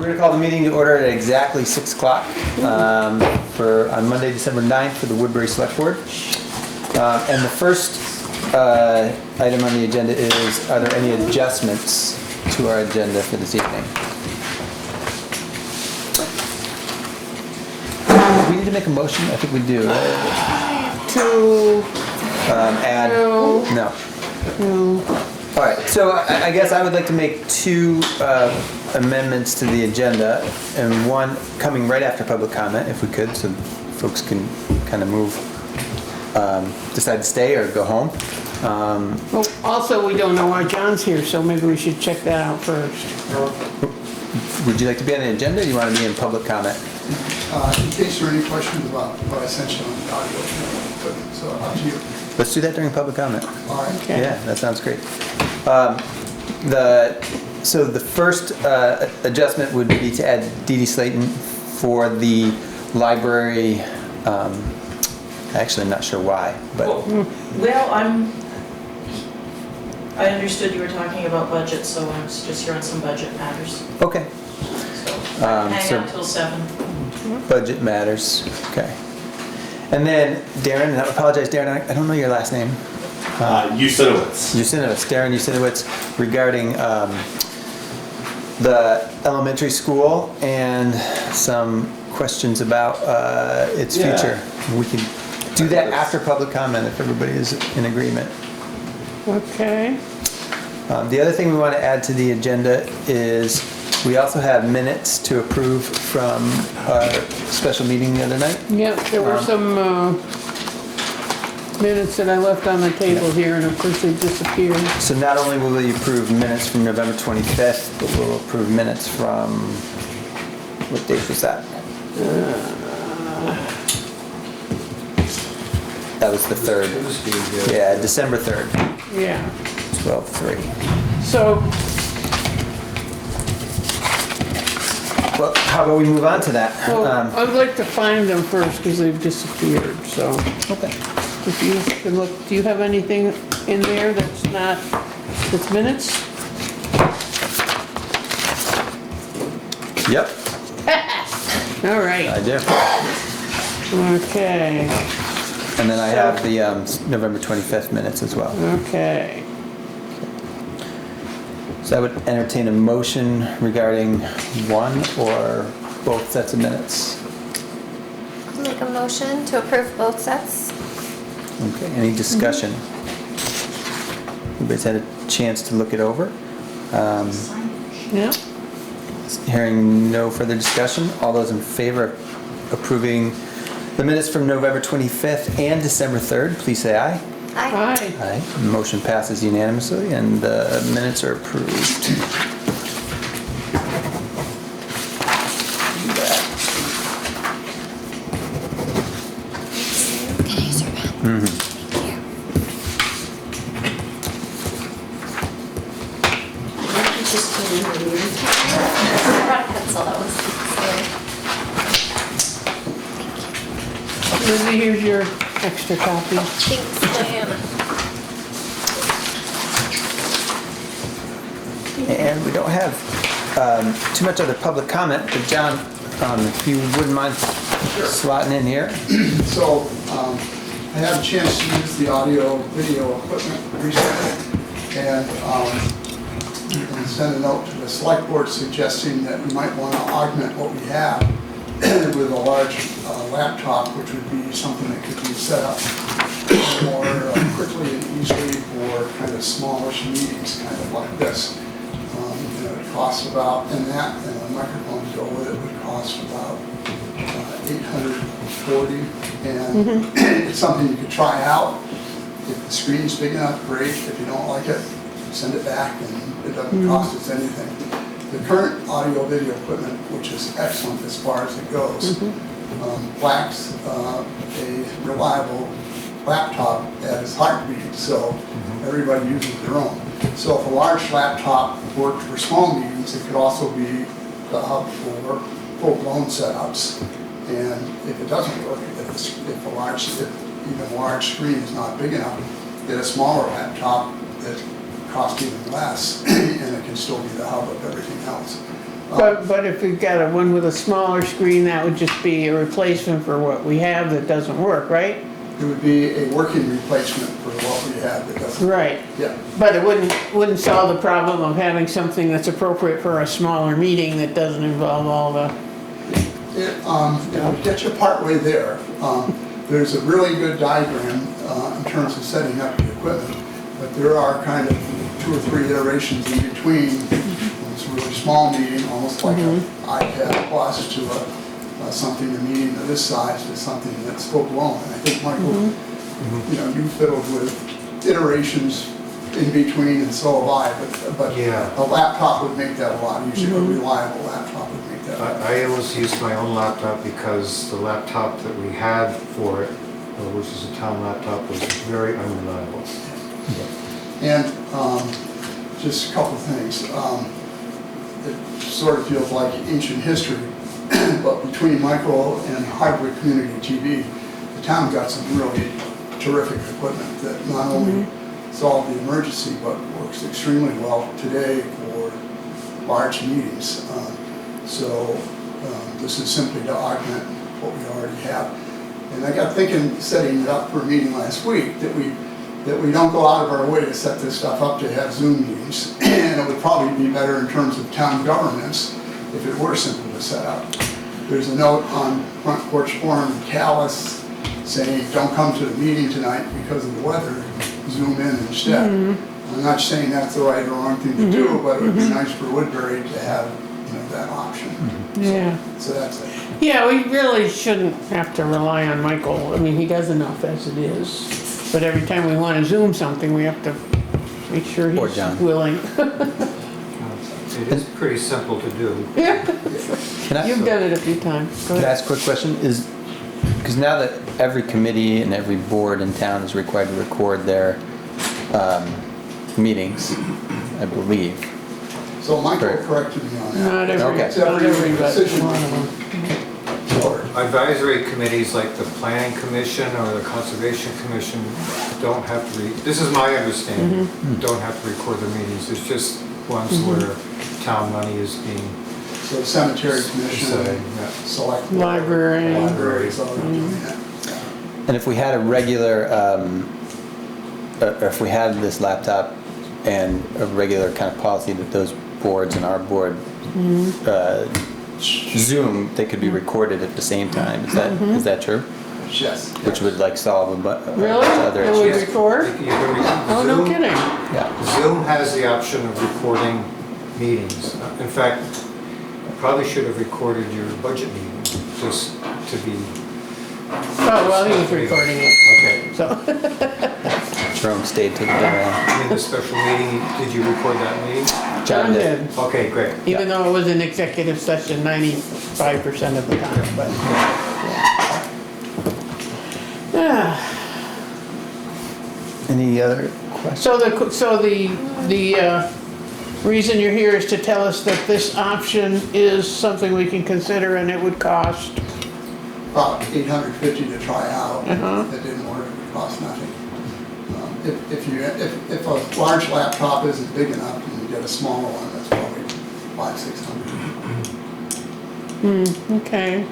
we're going to call the meeting to order at exactly 6 o'clock on Monday, December 9th for the Woodbury Select Board. And the first item on the agenda is, are there any adjustments to our agenda for this evening? We need to make a motion? I think we do, right? To Add? No. All right, so I guess I would like to make two amendments to the agenda, and one coming right after public comment, if we could, so folks can kind of move, decide to stay or go home. well, also, we don't know why John's here, so maybe we should check that out first. Would you like to be on the agenda, or do you want to be in public comment? In case there are any questions about what I sent you on the audio, so up to you. Let's do that during public comment. All right. Okay. Yeah, that sounds great. So the first adjustment would be to add Dee Dee Slayton for the library. Actually, I'm not sure why, but Well, I understood you were talking about budget, so I was just here on some budget matters. okay. So hang out till 7. Budget matters. Okay. And then Darren, and I apologize, Darren, I don't know your last name. Usinowitz. Usinowitz, Darren Usinowitz, regarding the elementary school and some questions about its Yeah. future. We can do that after public comment if everybody is in agreement. Okay. The other thing we want to add to the agenda is we also have minutes to approve from our special meeting the other night. Yep, there were some minutes that I left on the table here, and of course they disappeared. So not only will we approve minutes from November 25th, but we'll approve minutes from, what date was that? That was the 3rd. Yeah, December 3rd, Yeah. 12/3. So, Well, how about we move on to that? well, I'd like to find them first because they've disappeared, so. Okay. If you can look, do you have anything in there that's not, that's minutes? Yep, All right, I do. okay, And then I have the November 25th minutes as well. okay. So I would entertain a motion regarding one or both sets of minutes. I'll make a motion to approve both sets. Okay, any discussion? Everybody's had a chance to look it over. Yeah, Hearing no further discussion, all those in favor of approving the minutes from November 25th and December 3rd, please say aye. Aye. aye. Aye. Motion passes unanimously and the minutes are approved. Can I use your pen? Thank you. I brought a pencil, that was silly. Lindsay, here's your extra copy. Thanks, Diana. And we don't have too much other public comment, but John, if you wouldn't mind slotting in here. So I had a chance to use the audio video equipment recently and sent a note to the select board suggesting that we might want to augment what we have with a large laptop, which would be something that could be set up more quickly and easily for kind of smallish meetings, kind of like this. It costs about, and a microphone to go with it would cost about $840, and it's something you could try out. If the screen's big enough, great. If you don't like it, send it back, and it doesn't cost us anything. The current audio video equipment, which is excellent as far as it goes, lacks a reliable laptop as heartbeat, so everybody uses their own. So if a large laptop worked for small meetings, it could also be the hub for full-blown setups. And if it doesn't work, if even a large screen is not big enough, get a smaller laptop that costs even less, and it can still be the hub of everything else. But if you've got a one with a smaller screen, that would just be a replacement for what we have that doesn't work, right? It would be a working replacement for what we have that doesn't. Right. Yeah. But it wouldn't solve the problem of having something that's appropriate for a smaller meeting that doesn't involve all the, It would get you partway there. There's a really good diagram in terms of setting up the equipment, but there are kind of 2 or 3 iterations in between. It's a really small meeting, almost like an iPad Plus to something, a meeting of this size to something that's full blown. And I think, Michael, you fiddled with iterations in between, and so have I, but Yeah. a laptop would make that a lot easier. A reliable laptop would make that a lot easier. I always used my own laptop because the laptop that we had for it, which is a town laptop, was very unreliable. And just a couple of things. It sort of feels like ancient history, but between Michael and Hardwick Community TV, the town got some really terrific equipment that not only solved the emergency, but works extremely well today for large meetings. So this is simply to augment what we already have. And I got thinking, setting it up for a meeting last week, that we don't go out of our way to set this stuff up to have Zoom meetings. And it would probably be better in terms of town governance if it were simple to set up. There's a note on Front Porch Forum in Calais saying, don't come to the meeting tonight because of the weather, Zoom in instead. I'm not saying that's the right or wrong thing to do, but it would be nice for Woodbury to have that option. yeah. So that's it. Yeah, we really shouldn't have to rely on Michael. I mean, he does enough as it is. But every time we want to Zoom something, we have to make sure Or he's John. willing. It is pretty simple to do. Yeah, Can I, you've done it a few times. Go can I ahead. ask a quick question? Because now that every committee and every board in town is required to record their meetings, I believe. So Michael Right. corrected me on that. Not every, Okay. It's not every every, but decision. one of them. Sure. Advisory committees like the Planning Commission or the Conservation Commission don't have to this is my understanding, don't have to record their meetings. It's just ones where town money is being So Cemetery Commission, decided. Select Board, Library. Libraries, all doing that. And if we had a regular, or if we had this laptop and a regular kind of policy that those boards and our board Zoom, they could be recorded at the same time. Is that true? Yes. Which would like solve a Really? other It would issues. record? You can Oh, no Zoom- kidding. Yeah. Zoom has the option of recording meetings. In fact, you probably should have recorded your budget meeting, just to be, Oh, well, he was recording it, okay. so. Jerome stayed till the very end. In the special meeting, did you record that meeting? John did, Okay, great. even though it was an executive session 95% of the time, but. Yeah. Any other questions? So the reason you're here is to tell us that this option is something we can consider and it would cost, About $850 to try out. Uh-huh. If it didn't work, it would cost nothing. If a large laptop isn't big enough and you get a smaller one, that's probably $500-600. okay.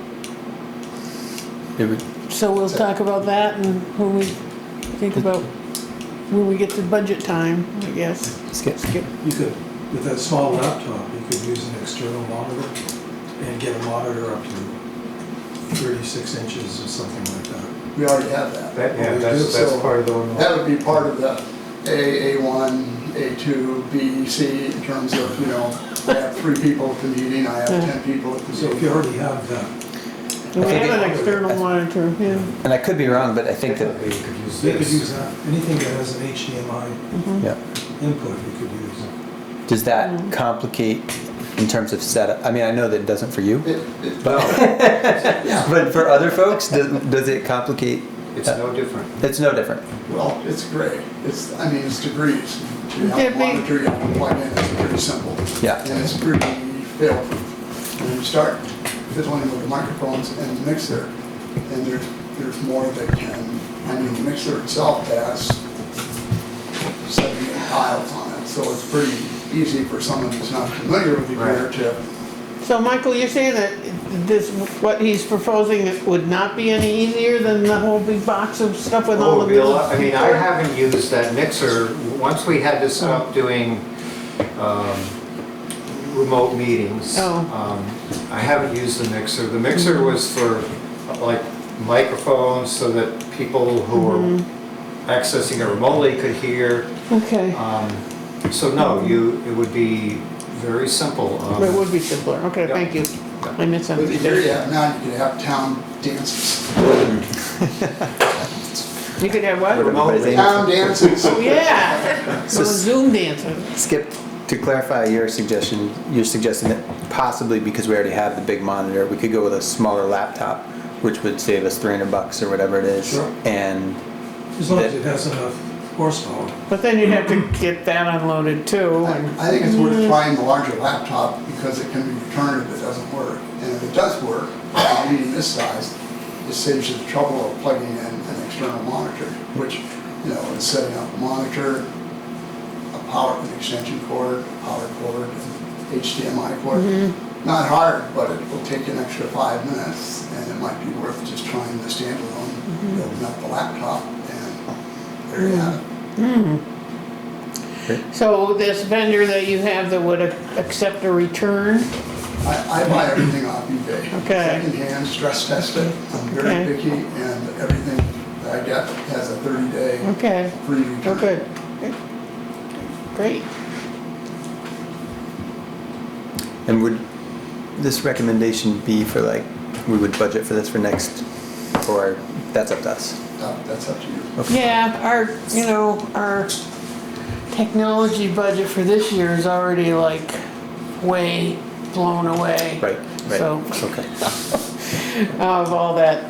It would, So we'll talk about that and when we think about, when we get to budget time, I guess. skip. You could, with that small laptop, you could use an external monitor and get a monitor up to 36 inches or something like that. We already have that. Yeah, that's So part of the one. That would be part of the A1, A2, B, C, in terms of, I have 3 people at the meeting, I have 10 people at the So if meeting. you already have that, We have an external monitor, yeah. And I could be wrong, but I think that, You could use you could this. use that. Anything that has an HDMI yeah. input, you could use. Does that complicate in terms of setup? I mean, I know that it doesn't for you, Yeah, but for other folks, does it complicate? It's no different. It's no different. well, it's great. It's degrees. You have Yeah, a monitor, you have to plug in, it's pretty simple. Yeah. And it's pretty fail-proof. When you start fiddling with the microphones and the mixer, and there's more that can, the mixer itself has 78 dials on it, so it's pretty easy for someone who's not familiar with the gear to So Michael, you're saying that this, what he's proposing would not be any easier than the whole big box of stuff with all Oh, the. it'd be a lot. I mean, I haven't used that mixer. Once we had to stop doing remote meetings, Oh. I haven't used the mixer. The mixer was for like microphones so that people who were accessing it remotely could hear. Okay, So no, it would be very simple. it would be simpler, okay, Yeah. thank you. I With the gear you misunderstood. have now, you could have town dances. You could have what? Remotely. Town dances. Oh, yeah, So- so Zoom dancing. Skip, to clarify your suggestion, you're suggesting that possibly because we already have the big monitor, we could go with a smaller laptop, which would save us $300 or whatever it is. Sure. And As long as it has enough horsepower. But then you'd have to get that unloaded too, and, I think it's worth trying the larger laptop because it can be returned if it doesn't work. And if it does work, a meeting this size, it saves you the trouble of plugging in an external monitor, which, you know, is setting up a monitor, an extension cord, a power cord, and HDMI cord. Not hard, but it will take an extra 5 minutes, and it might be worth just trying the standalone, building up the laptop, and there you have it. so this vendor that you have that would accept a return, I buy everything off eBay. Okay. Secondhand, stress test it. I'm very Okay. picky, and everything that I get has a 30-day okay, free return. oh, good. Great. And would this recommendation be for like, we would budget for this for next, or that's up to us? That's up to you. Yeah, our technology budget for this year is already like way blown away. Right, right, So, okay. of all that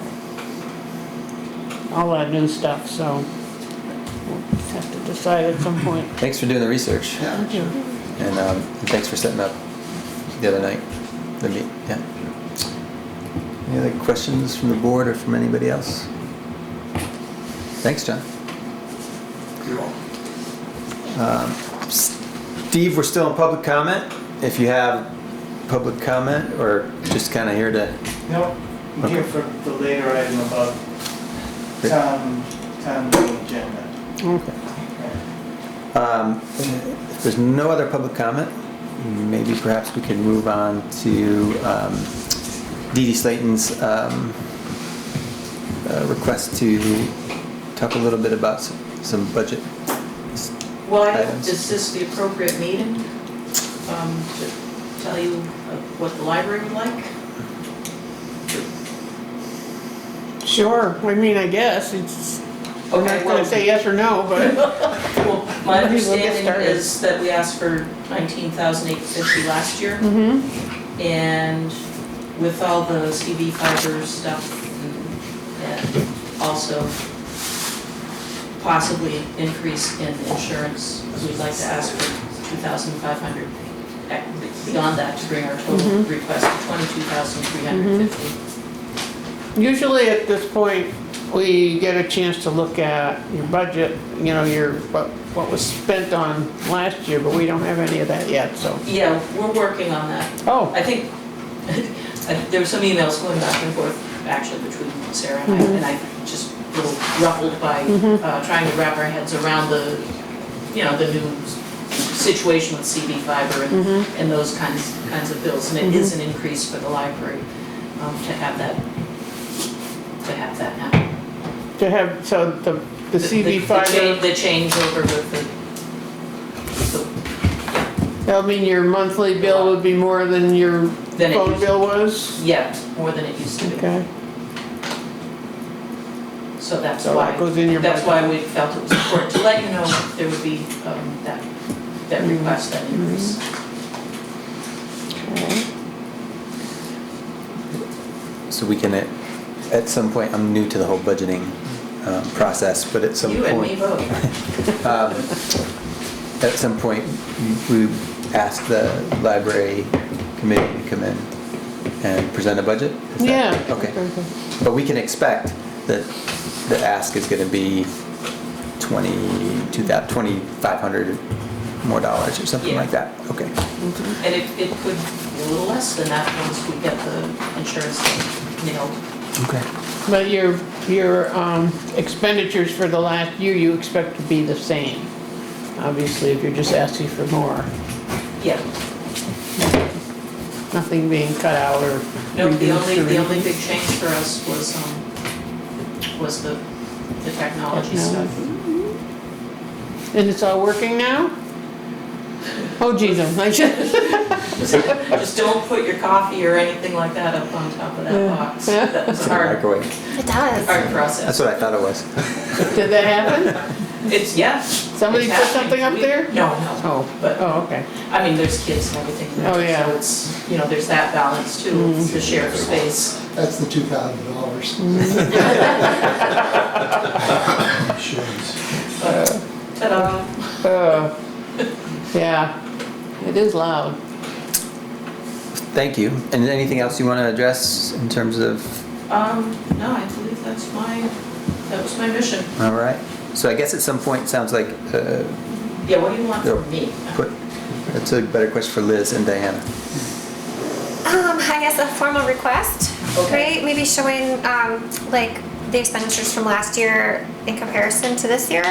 new stuff, so we'll have to decide at some point. Thanks for doing the research, Yeah. Thank you. and thanks for setting up the other night, the meet, yeah. Any other questions from the board or from anybody else? Thanks, John. You're welcome. Steve, we're still in public comment. If you have public comment or just kind of here to, No, I'm here for the later item about town meeting agenda. Okay. if there's no other public comment, maybe perhaps we can move on to Dee Dee Slayton's request to talk a little bit about some budget. Well, Items. is this the appropriate meeting to tell you what the library would like? Sure, I mean, I guess, it's, I'm Okay, not well- gonna say yes or no, but, Well, my Maybe we'll get understanding started. is that we asked for 19,850 last year. And with all the CV fiber stuff and also possibly increase in insurance, we'd like to ask for 2,500 beyond that to bring our total request to 22,350. usually at this point, we get a chance to look at your budget, you know, what was spent on last year, but we don't have any of that yet, so. Yeah, we're working on that. Oh, I think, there were some emails going back and forth, actually, between Sarah and I just a little ruffled by trying to wrap our heads around the new situation with CV fiber and those kinds of bills. And it is an increase for the library to have that happen. to have, so the CV fiber, The changeover with the, I mean, your monthly bill would be more than your Than it phone used- bill was? yeah, more than it used to be. Okay, So that's so why, that goes in your budget. that's why we felt it was important to let you know there would be that request, that increase. Okay. So we can, at some point, I'm new to the whole budgeting process, but at some You and me point, both. at some point, we ask the library committee to come in and present a budget? Is that- Yeah. Okay. But we can expect that the ask is gonna be 2,500 more dollars or something Yeah. like that. Okay. And it could be a little less than that once we get the insurance thing nailed. Okay. But your expenditures for the last year, you expect to be the same. Obviously, if you're just asking for more, Yeah. nothing being cut out or No, the reduced or only anything. big change for us was the technology stuff. And it's all working now? Oh, geez, I should. Just don't put your coffee or anything like that up on top of that box. That's a hard Microwave. It does. process. That's what I thought it was. Did that happen? It's, yeah. Somebody it's put happening. something up there? No, Oh, but, okay. I mean, there's kids and everything. Oh, yeah. So it's, there's that balance too, it's the shared space. That's the $2,000. Insurance. Ta-da. Yeah, it is loud. Thank you. And anything else you want to address in terms of, No, I believe that was my mission. all right. So I guess at some point, it sounds like, Yeah, what do you want from me? that's a better question for Liz and Diana. I guess a formal request, Okay. right? Maybe showing, like, the expenditures from last year in comparison to this year.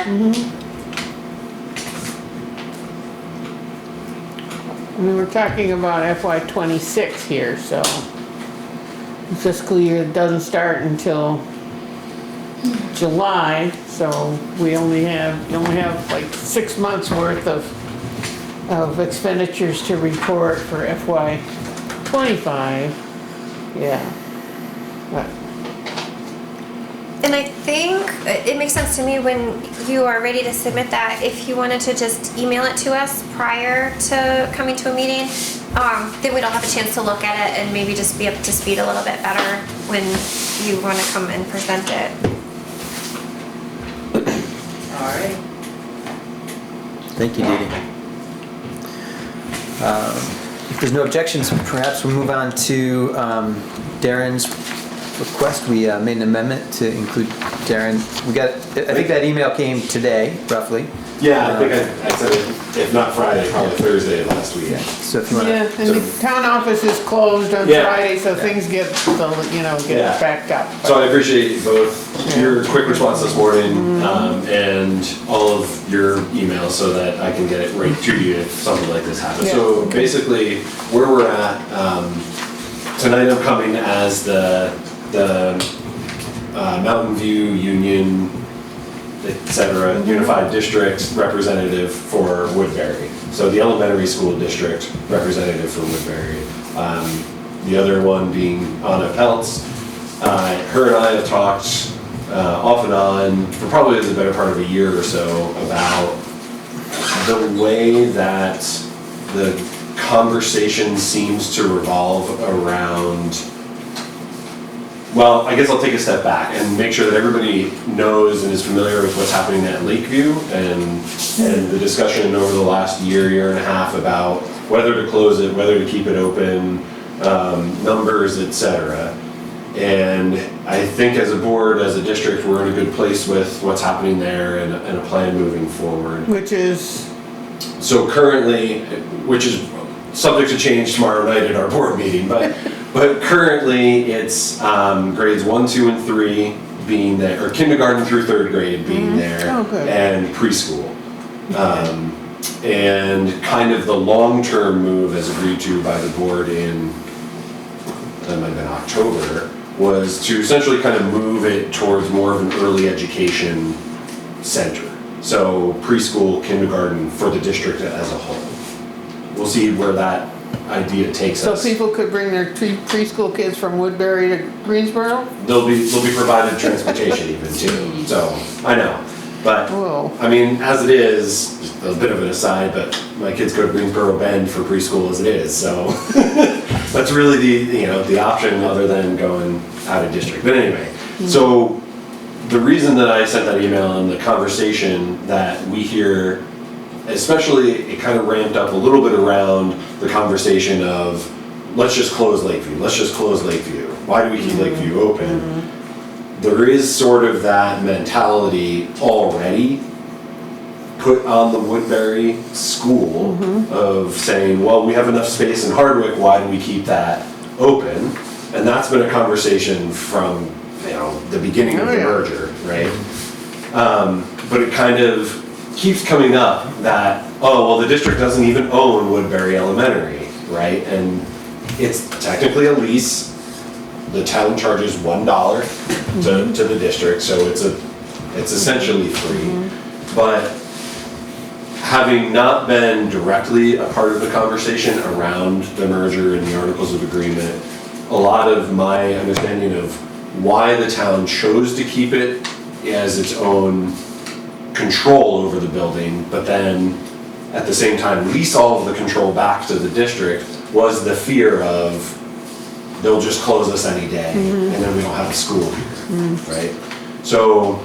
I mean, we're talking about FY '26 here, so the fiscal year doesn't start until July, so you only have like 6 months worth of expenditures to report for FY '25. Yeah. But And I think it makes sense to me when you are ready to submit that, if you wanted to just email it to us prior to coming to a meeting, then we'd all have a chance to look at it and maybe just be up to speed a little bit better when you want to come and present it. All right. Thank you, Dee Dee. If there's no objections, perhaps we'll move on to Darren's request. We made an amendment to include Darren. I think that email came today, roughly. Yeah, I think I said it, if not Friday, probably Thursday of last week. Yeah. So if you want yeah, to, and the town office is closed on Yeah. Friday, so things get Yeah. backed up. So I appreciate both your quick response this morning and all of your emails so that I can get it right to you if something like this happens. Yeah. So basically, where we're at, tonight I'm coming as the Mountain View Union, etc. Unified District representative for Woodbury. So the elementary school district representative for Woodbury. The other one being Anna Peltz. Her and I have talked off and on for probably the better part of a year or so about the way that the conversation seems to revolve around. Well, I guess I'll take a step back and make sure that everybody knows and is familiar with what's happening at Lakeview and the discussion over the last year and a half about whether to close it, whether to keep it open, numbers, etc. And I think as a board, as a district, we're in a good place with what's happening there and a plan moving forward. Which is, So currently, which is subject to change tomorrow night at our board meeting, but currently it's grades 1, 2, and 3 being there, or kindergarten through 3rd grade being there, Oh, good. and preschool. And kind of the long-term move as agreed to by the board in, that might have been October, was to essentially kind of move it towards more of an early education center. So preschool, kindergarten for the district as a whole. We'll see where that idea takes so us. people could bring their preschool kids from Woodbury to Greensboro? They'll be provided transportation even too, so, I know. But, Whoa. I mean, as it is, just a bit of an aside, but my kids go to Greensboro Bend for preschool as it is, so. That's really the option other than going out of district. But anyway, so the reason that I sent that email and the conversation that we hear, especially it kind of ramped up a little bit around the conversation of, let's just close Lakeview, let's just close Lakeview. Why do we keep Lakeview open? There is sort of that mentality already put on the Woodbury school of saying, well, we have enough space in Hardwick, why do we keep that open? And that's been a conversation from, the beginning of the merger, right? But it kind of keeps coming up that, oh, well, the district doesn't even own Woodbury Elementary, right? And it's technically a lease. The town charges $1 to the district, so it's essentially free. But having not been directly a part of the conversation around the merger and the Articles of Agreement, a lot of my understanding of why the town chose to keep it as its own control over the building, but then at the same time lease all of the control back to the district, was the fear of they'll just close us any day and then we don't have a school here, right? So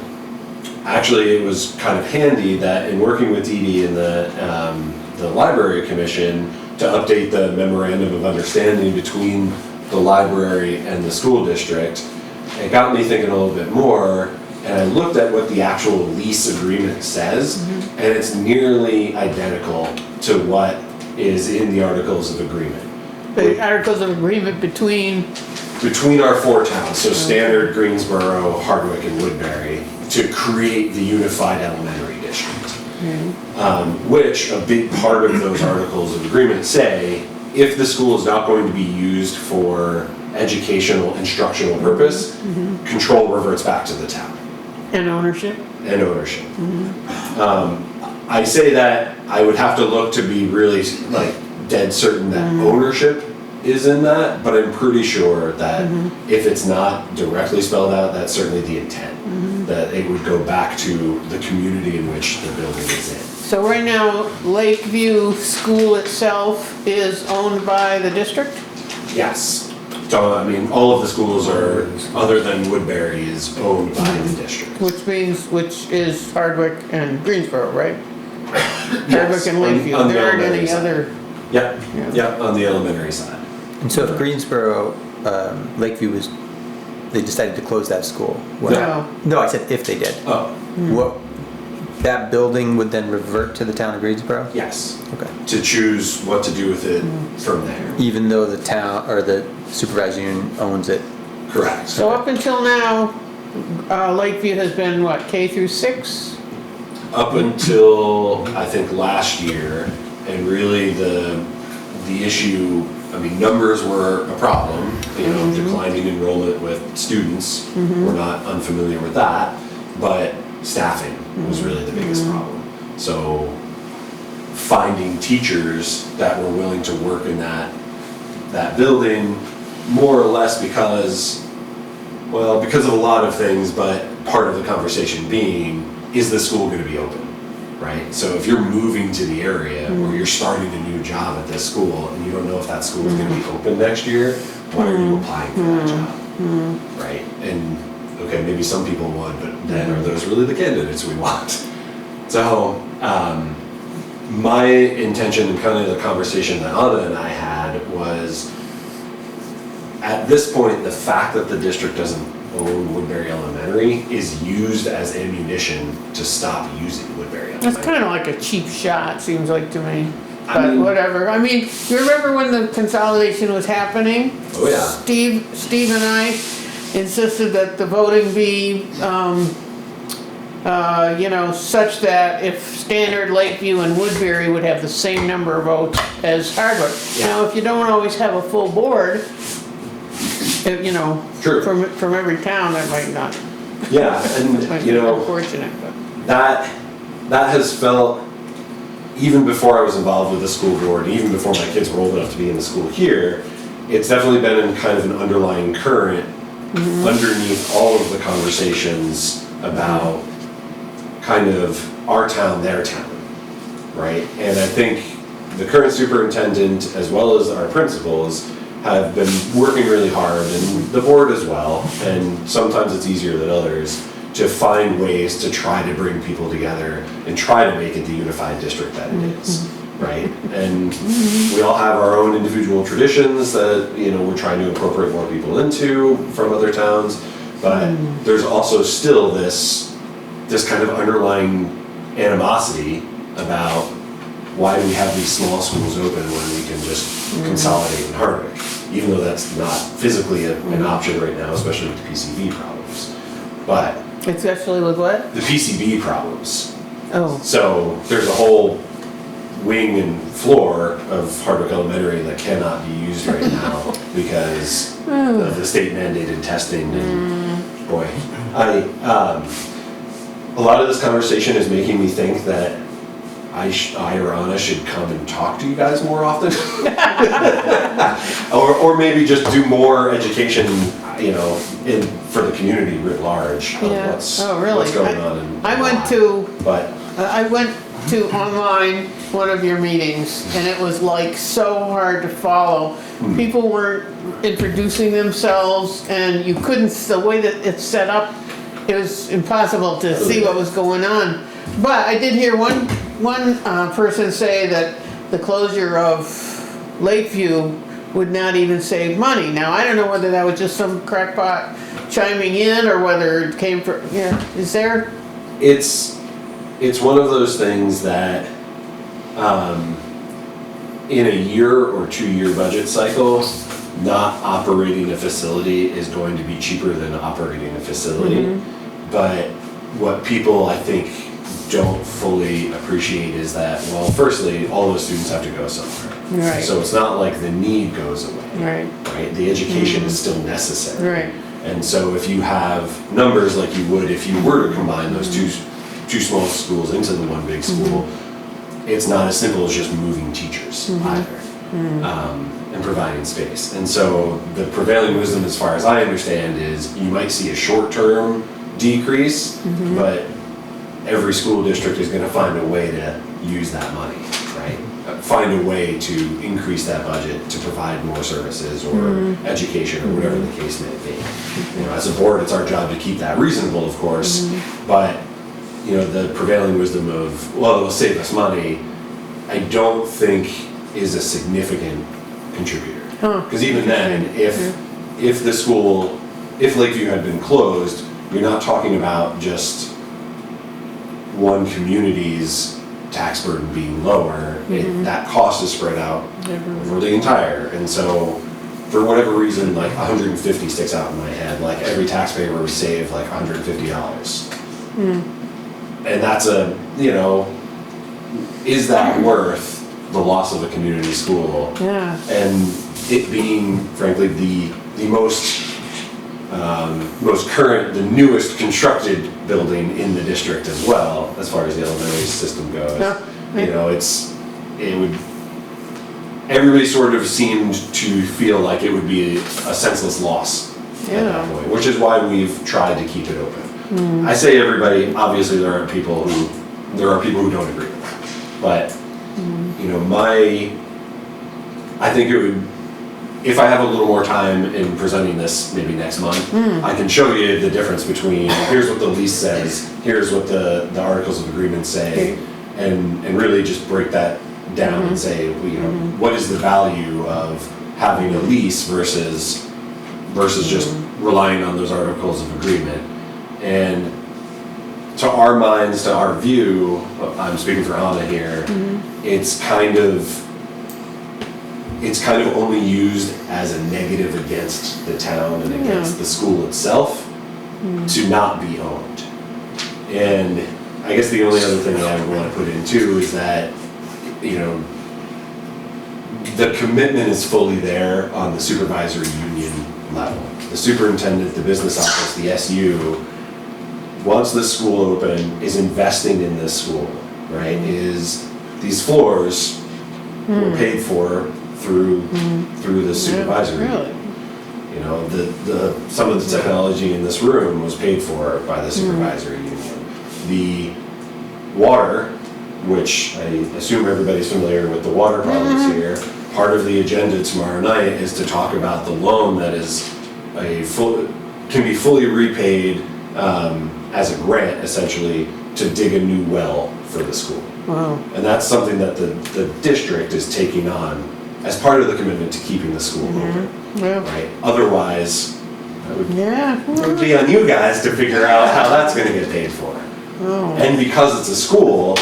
actually it was kind of handy that in working with Dee Dee and the library commission to update the memorandum of understanding between the library and the school district, it got me thinking a little bit more, and I looked at what the actual lease agreement says, and it's nearly identical to what is in the Articles of Agreement. The Articles of Agreement between Our four towns, so Standard, Greensboro, Hardwick, and Woodbury, to create the unified elementary district. Which a big part of those Articles of Agreement say, if the school is not going to be used for educational, instructional purpose, control reverts back to the town. and ownership. I say that I would have to look to be really like dead certain that ownership is in that, but I'm pretty sure that if it's not directly spelled out, that's certainly the intent, that it would go back to the community in which the building is in. So right now, Lakeview School itself is owned by the district? Yes. So, I mean, all of the schools are, other than Woodbury, is owned by the district. Which is Hardwick and Greensboro, right? Yes, Hardwick and Lakeview, on the there aren't elementary any side. other, Yep, on the elementary side. And so if Greensboro, Lakeview was, they decided to close that school. what- No. No, I said if they did. Oh, What, that building would then revert to the town of Greensboro? yes, Okay. to choose what to do with it from there. Even though the town, or the supervising union owns it? Correct. so up until now, Lakeview has been what, K through 6? Up until, I think, last year, and really the issue, I mean, numbers were a problem, declining enrollment with students, we're not unfamiliar with that, but staffing was really the biggest problem. So finding teachers that were willing to work in that building, more or less because of a lot of things, but part of the conversation being, is the school gonna be open, right? So if you're moving to the area or you're starting a new job at this school and you don't know if that school is gonna be open next year, why are you applying for that job, right? And okay, maybe some people would, but then are those really the candidates we want? So, my intention and kind of the conversation that Anna and I had was, at this point, the fact that the district doesn't own Woodbury Elementary is used as ammunition to stop using Woodbury Elementary. That's kind of like a cheap shot, seems like to me. I But mean- whatever. I mean, you remember when the consolidation was happening? Oh, yeah. Steve and I insisted that the voting be, such that if Standard, Lakeview, and Woodbury would have the same number of votes as Hardwick. Yeah. Now, if you don't always have a full board, True. from every town, that might not, Yeah, might and be unfortunate, but. that has felt, even before I was involved with the school board, even before my kids were old enough to be in the school here, it's definitely been in kind of an underlying current underneath all of the conversations about kind of our town, their town, right? And I think the current superintendent, as well as our principals, have been working really hard, and the board as well, and sometimes it's easier than others, to find ways to try to bring people together and try to make it the unified district that it is, right? And we all have our own individual traditions that, we're trying to incorporate more people into from other towns, but there's also still this kind of underlying animosity about why do we have these small schools open when we can just consolidate in Hardwick, even though that's not physically an option right now, especially with the PCB problems. But Especially with what? the PCB problems. Oh, So there's a whole wing and floor of Hardwick Elementary that cannot be used right now because of the state mandated testing and boy, a lot of this conversation is making me think that I or Anna should come and talk to you guys more often. or maybe just do more education, for the community writ large on yeah. what's going on. And I went why. to, But I went to online one of your meetings and it was like so hard to follow. People weren't introducing themselves and you couldn't, the way that it's set up, it was impossible to see what was going on. But I did hear one person say that the closure of Lakeview would not even save money. Now, I don't know whether that was just some crackpot chiming in or whether it came from, is there? it's one of those things that in a year or 2 year budget cycle, not operating a facility is going to be cheaper than operating a facility. But what people, I think, don't fully appreciate is that, well, firstly, all those students have to go somewhere. Right. So it's not like the need goes away. Right, Right? The education is still necessary. right. And so if you have numbers like you would if you were to combine those two small schools into the one big school, it's not as simple as just moving teachers either, and providing space. And so the prevailing wisdom, as far as I understand, is you might see a short-term decrease, but every school district is going to find a way to use that money, right? Find a way to increase that budget to provide more services or education or whatever the case may be. As a board, it's our job to keep that reasonable, of course, but the prevailing wisdom of, well, it'll save us money, I don't think is a significant contributor. Because even then, if the school, if Lakeview had been closed, you're not talking about just one community's tax burden being lower. That cost is spread out over the entire. And so, for whatever reason, like 150 sticks out in my head. Like every taxpayer would save like $150. And that's is that worth the loss of a community school? Yeah. And it being, frankly, the most current, the newest constructed building in the district as well, as far as the elementary system goes. Everybody sort of seemed to feel like it would be a senseless loss at that point, which is why we've tried to keep it open. I say everybody, obviously there are people who don't agree with that. But, I think it would, if I have a little more time in presenting this maybe next month, I can show you the difference between here's what the lease says, here's what the Articles of Agreement say, and really just break that down and say, what is the value of having a lease versus just relying on those Articles of Agreement. And to our minds, to our view, I'm speaking for Anna here, it's kind of only used as a negative against the town and against the school itself to not be owned. And I guess the only other thing that I would want to put in too is that, the commitment is fully there on the supervisory union level. The superintendent, the business office, the SU, once this school open, is investing in this school, right? Is these floors were paid for through the supervisory. Really? Some of the technology in this room was paid for by the supervisory union. The water, which I assume everybody's familiar with the water problems here, part of the agenda tomorrow night is to talk about the loan that is can be fully repaid as a grant, essentially, to dig a new well for the school. Wow. And that's something that the district is taking on as part of the commitment to keeping the school open, right? Otherwise, it would be on you guys to figure out how that's gonna get paid for. Oh. And because it's a school,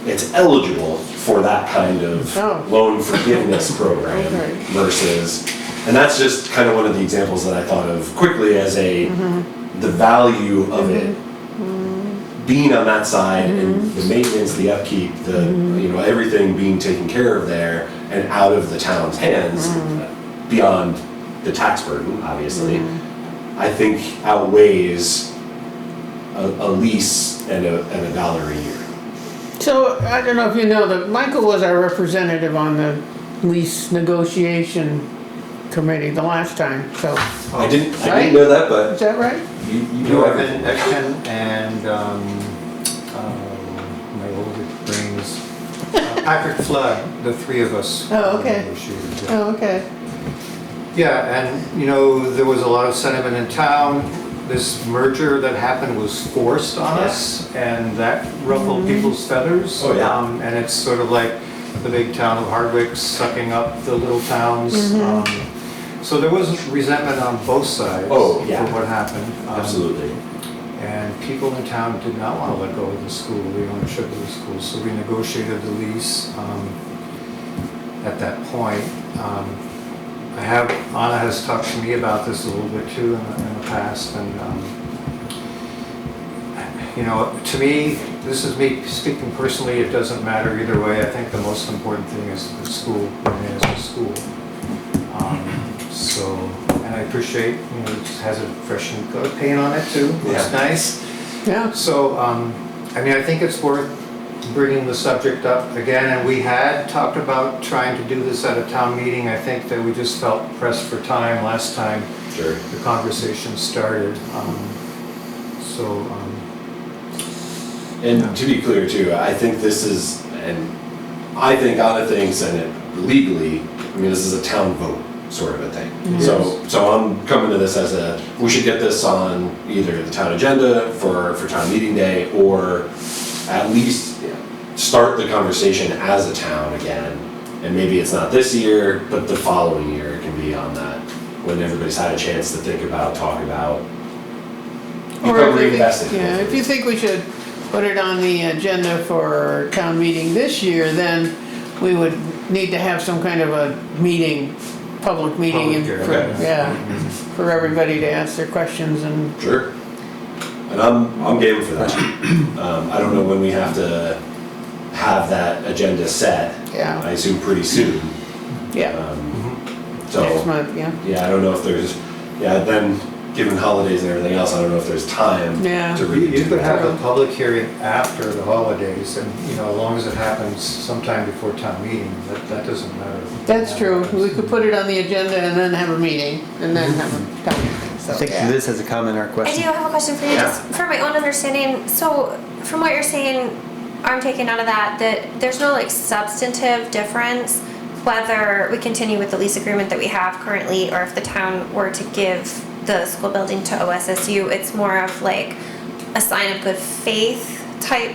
it's eligible for that kind of Oh. loan forgiveness program Okay. versus, and that's just kind of one of the examples that I thought of quickly as the value of it being on that side and the maintenance, the upkeep, everything being taken care of there and out of the town's hands beyond the tax burden, obviously, I think outweighs a lease and a dollar a year. So, I don't know if you know that Michael was our representative on the lease negotiation committee the last time, so, I didn't Right? know that, but is that right? you You know have everything. Ekton and, my old brains, Patrick Flood, the three of us. Oh, okay. negotiated it. Oh, okay. Yeah, and there was a lot of sentiment in town. This merger that happened was forced on us, and that ruffled people's feathers. Oh, yeah. And it's sort of like the big town of Hardwick sucking up the little towns. So there was resentment on both sides Oh, yeah. for what happened. Absolutely. And people in town did not want to let go of the school, the ownership of the school, so we negotiated the lease at that point. Anna has talked to me about this a little bit too in the past, and to me, this is me speaking personally, it doesn't matter either way. I think the most important thing is the school remains a school. And I appreciate, it has a fresh new coat of paint on it too, looks Yeah. nice. Yeah. So, I think it's worth bringing the subject up again, and we had talked about trying to do this at a town meeting. I think that we just felt pressed for time last time Sure. the conversation started. And to be clear too, I think this is, and I think Anna thinks, and it legally, this is a town vote sort of a thing. So I'm coming to this as we should get this on either the town agenda for town meeting day, or at least start the conversation as a town again. And maybe it's not this year, but the following year it can be on that, when everybody's had a chance to think about, talk about. Or become if you reinvested. think, if you think we should put it on the agenda for town meeting this year, then we would need to have some kind of a meeting, public meeting, Public hearing, okay. for everybody to ask their questions and, Sure. And I'm game for that. I don't know when we have to have that agenda set. I yeah, assume pretty soon. yeah, So, next month, yeah. yeah, I don't know if there's, then, given holidays and everything else, I don't know if there's time Yeah. to really You do could have that. a public hearing after the holidays, and, as long as it happens sometime before town meeting, that doesn't matter. That's true, we could put it on the agenda and then have a meeting, and then have a town meeting, I so, think yeah. Liz has a comment or a I do question. have a question for you, Yeah. just for my own understanding. So, from what you're saying, I'm taking out of that there's no substantive difference whether we continue with the lease agreement that we have currently, or if the town were to give the school building to OSSU. It's more of a sign of good faith type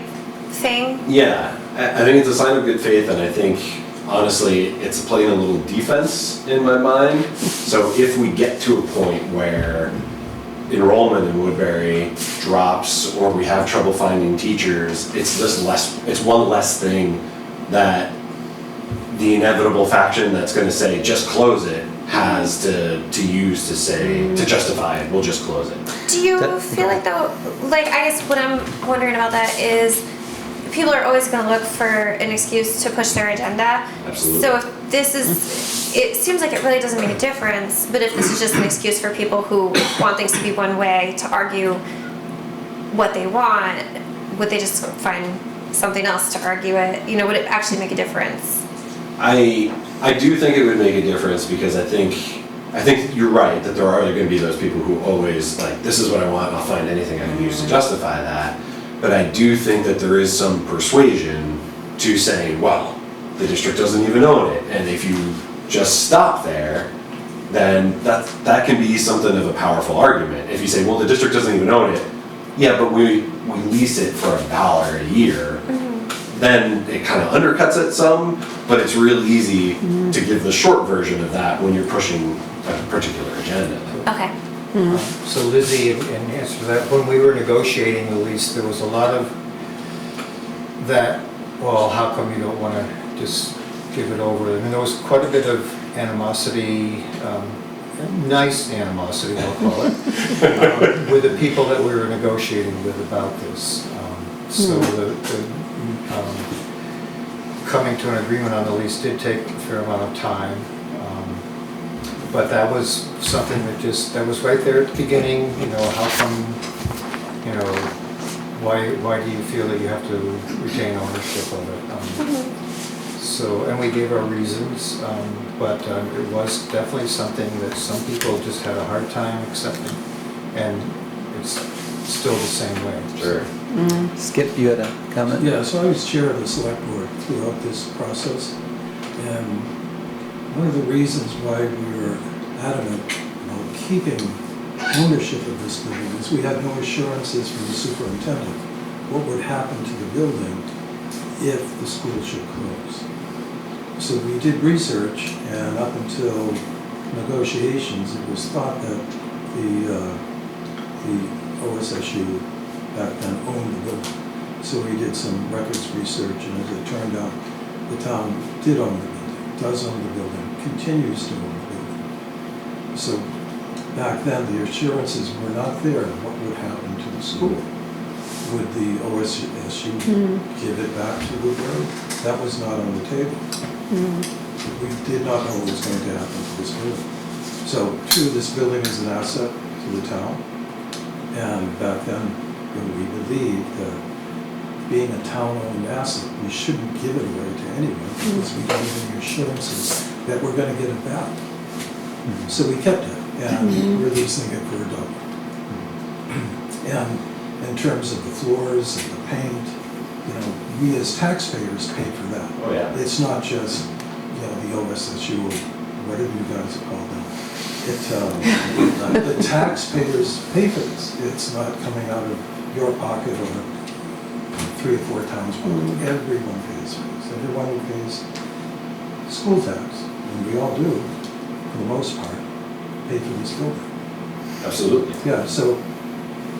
thing. Yeah, I think it's a sign of good faith, and I think, honestly, it's playing a little defense in my mind. So if we get to a point where enrollment in Woodbury drops, or we have trouble finding teachers, it's one less thing that the inevitable faction that's gonna say, just close it, has to use to say, to justify it, we'll just close it. Do you feel like though, I guess what I'm wondering about that is, people are always gonna look for an excuse to push their agenda. Absolutely. So if this is, it seems like it really doesn't make a difference, but if this is just an excuse for people who want things to be one way, to argue what they want, would they just find something else to argue it? Would it actually make a difference? I do think it would make a difference, because I think you're right that there are going to be those people who always this is what I want, and I'll find anything I can use to justify that. But I do think that there is some persuasion to saying, well, the district doesn't even own it, and if you just stop there, then that can be something of a powerful argument. If you say, well, the district doesn't even own it, yeah, but we lease it for $1 a year, then it kind of undercuts it some, but it's real easy to give the short version of that when you're pushing a particular agenda. Okay. So Lizzie, in answer to that, when we were negotiating the lease, there was a lot of that, well, how come you don't want to just give it over? I mean, there was quite a bit of animosity, nice animosity, I'll call it, with the people that we were negotiating with about this. So coming to an agreement on the lease did take a fair amount of time. But that was something that was right there at the beginning, how come, why do you feel that you have to retain ownership of it? So, and we gave our reasons, but it was definitely something that some people just had a hard time accepting, and it's still the same way. Sure. Skip, you had a comment? Yeah, so I was chair of the select board throughout this process, and one of the reasons why we were adamant about keeping ownership of this building is we had no assurances from the superintendent what would happen to the building if the school should close. So we did research, and up until negotiations, it was thought that the OSSU back then owned the building. So we did some records research, and as it turned out, the town did own the building, does own the building, continues to own the building. So back then, the assurances were not there of what would happen to the school. Would the OSSU give it back to Woodbury? That was not on the table. We did not know what was going to happen to this building. So, true, this building is an asset to the town. And back then, we believed that being a town-owned asset, we shouldn't give it away to anyone because we don't have any assurances that we're going to get it back. So we kept it, and we're leasing it for $1. And in terms of the floors and the paint, we as taxpayers pay for that. Oh, yeah. It's not just, the OSSU or whatever you guys call them. The taxpayers pay for this. It's not coming out of your pocket or 3 or 4 times more. Everyone pays for this. Everyone who pays school tax, and we all do, for the most part, pay for this building. Absolutely. Yeah, so,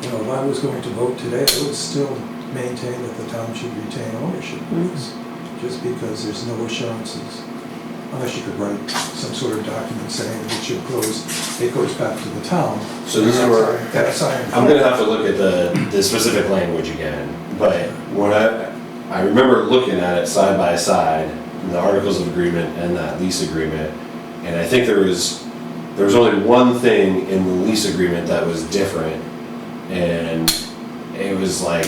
if I was going to vote today, I would still maintain that the town should retain ownership of this, just because there's no assurances. Unless you could write some sort of document saying that it should close, it goes back to the town. So this is where That's I'm gonna have to look at the specific language again, but when I remember looking at it side by side, the Articles of Agreement and that lease agreement, and I think there was only one thing in the lease agreement that was different, and it was like,